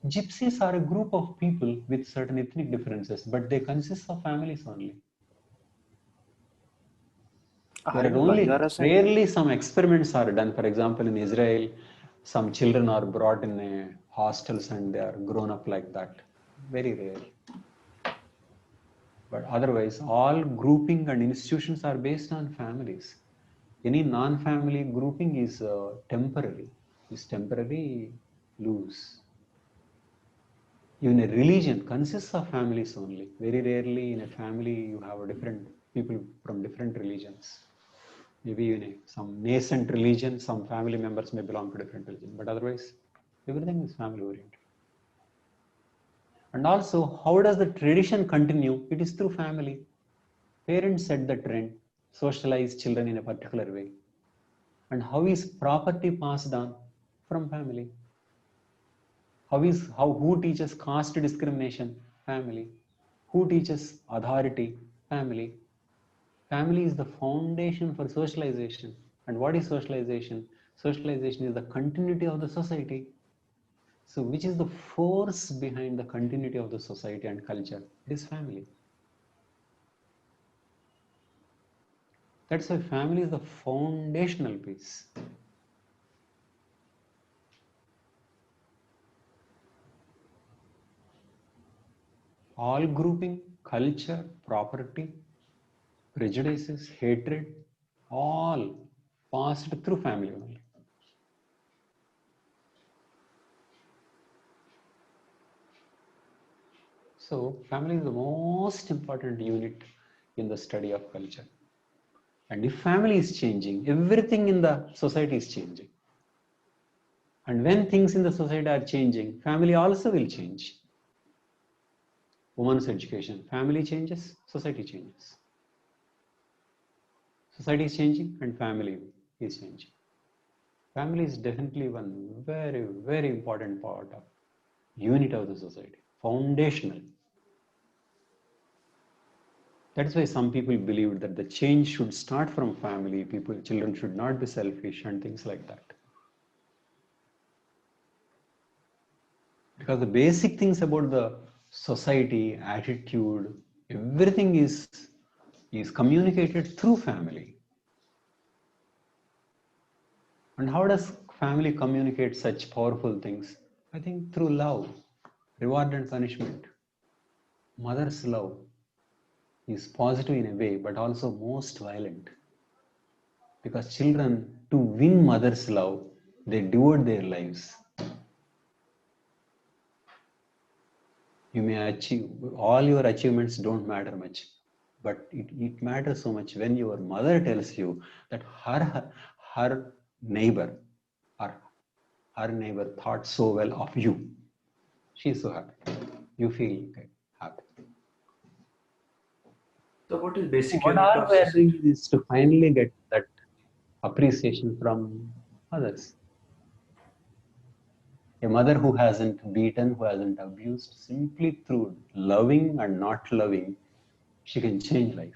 Gypsies are a group of people with certain ethnic differences, but they consist of families only. There are only rarely some experiments are done. For example, in Israel, some children are brought in hostels and they are grown up like that. Very rare. But otherwise, all grouping and institutions are based on families. Any non-family grouping is temporary. Is temporary loose. Even a religion consists of families only. Very rarely in a family you have different people from different religions. Maybe in some nascent religion, some family members may belong to different religion, but otherwise everything is family oriented. And also, how does the tradition continue? It is through family. Parents set the trend, socialize children in a particular way. And how is property passed on? From family. Who teaches caste discrimination? Family. Who teaches authority? Family. Family is the foundation for socialization. And what is socialization? Socialization is the continuity of the society. So which is the force behind the continuity of the society and culture? It is family. That's why family is the foundational piece. All grouping, culture, property, prejudices, hatred, all passed through family only. So family is the most important unit in the study of culture. And if family is changing, everything in the society is changing. And when things in the society are changing, family also will change. Women's education, family changes, society changes. Society is changing and family is changing. Family is definitely one very, very important part of unit of the society, foundational. That's why some people believe that the change should start from family. Children should not be selfish and things like that. Because the basic things about the society, attitude, everything is communicated through family. And how does family communicate such powerful things? I think through love, reward and punishment. Mother's love is positive in a way, but also most violent. Because children, to win mother's love, they devote their lives. You may achieve, all your achievements don't matter much, but it matters so much when your mother tells you that her neighbor or her neighbor thought so well of you. She's so happy. You feel happy. So what is basic What unit are of we society? doing is to finally get that appreciation from others. A mother who hasn't beaten, who hasn't abused, simply through loving and not loving, she can change life.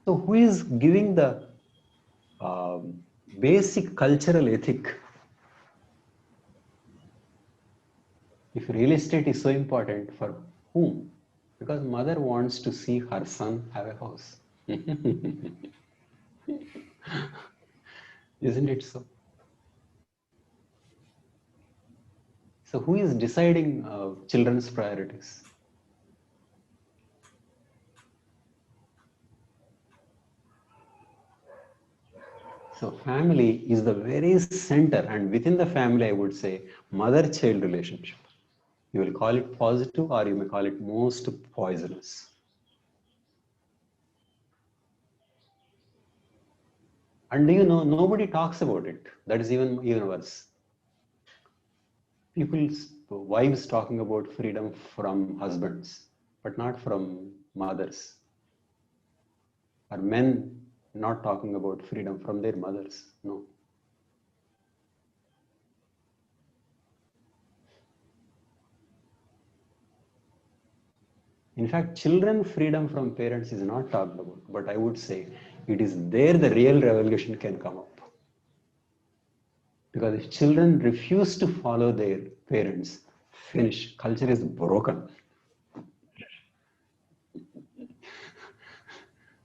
So who is giving the basic cultural ethic? If real estate is so important, for whom? Because mother wants to see her son have a house. Isn't it so? So who is deciding children's priorities? So family is the very center, and within the family I would say mother-child relationship. You will call it positive or you may call it most poisonous. And do you know, nobody talks about it. That is even worse. People's wives talking about freedom from husbands, but not from mothers. Or men not talking about freedom from their mothers. No. In fact, children freedom from parents is not talked about, but I would say it is there the real revolution can come up. Because if children refuse to follow their parents, finish, culture is broken.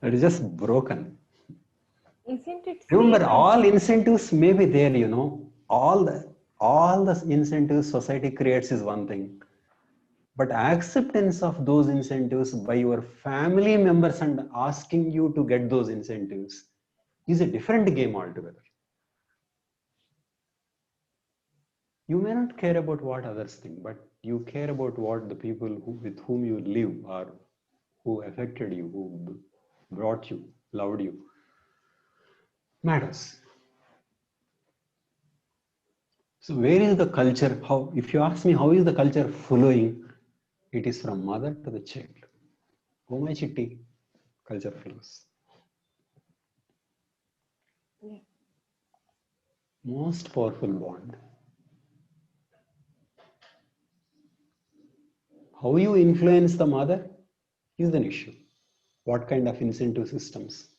It is just broken. Isn't it Remember, same all as incentives may be there, you know. All the incentives society creates is one thing. But acceptance of those incentives by your family members and asking you to get those incentives is a different game altogether. You may not care about what others think, but you care about what the people with whom you live or who affected you, who brought you, loved you, matters. So where is the culture? How, if you ask me, how is the culture flowing? It is from mother to the child. Oh my chitti, culture flows. Most powerful bond. How you influence the mother is an issue. What kind of incentive systems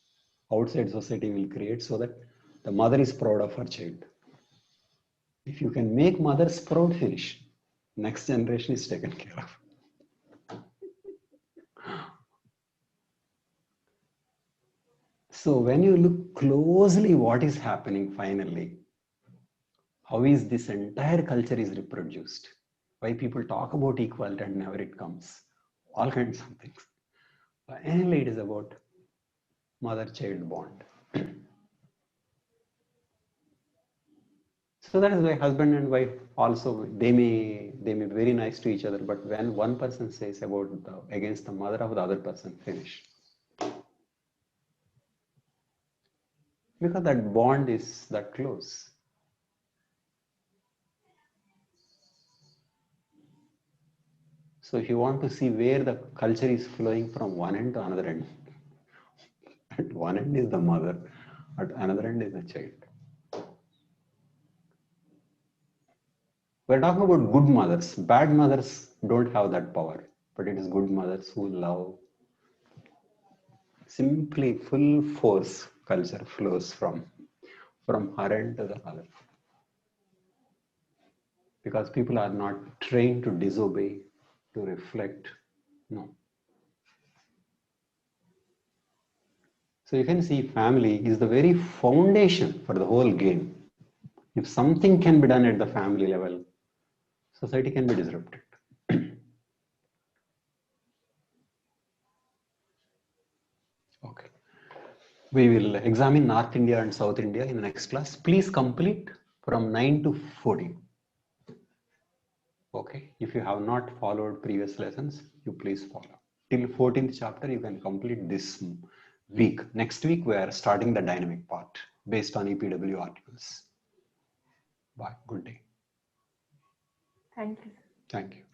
outside society will create so that the mother is proud of her child. If you can make mothers proud, finish. Next generation is taken care of. So when you look closely what is happening finally, how is this entire culture is reproduced? Why people talk about equality and never it comes? All kinds of things. Finally, it is about mother-child bond. So that is why husband and wife also they may be very nice to each other, but when one person says about against the mother of the other person, finish. Because that bond is that close. So if you want to see where the culture is flowing from one end to another end, at one end is the mother, at another end is the child. We're talking about good mothers. Bad mothers don't have that power, but it is good mothers who love. Simply full force culture flows from her end to the other. Because people are not trained to disobey, to reflect. No. So you can see family is the very foundation for the whole game. If something can be done at the family level, society can be disrupted. Okay. We will examine North India and South India in the next class. Please complete from 9 to 14. Okay. If you have not followed previous lessons, you please follow. Till 14th chapter, you can complete this week. Next week, we are starting the dynamic part based on EPW articles. Bye. Good day. thank you. Thank you.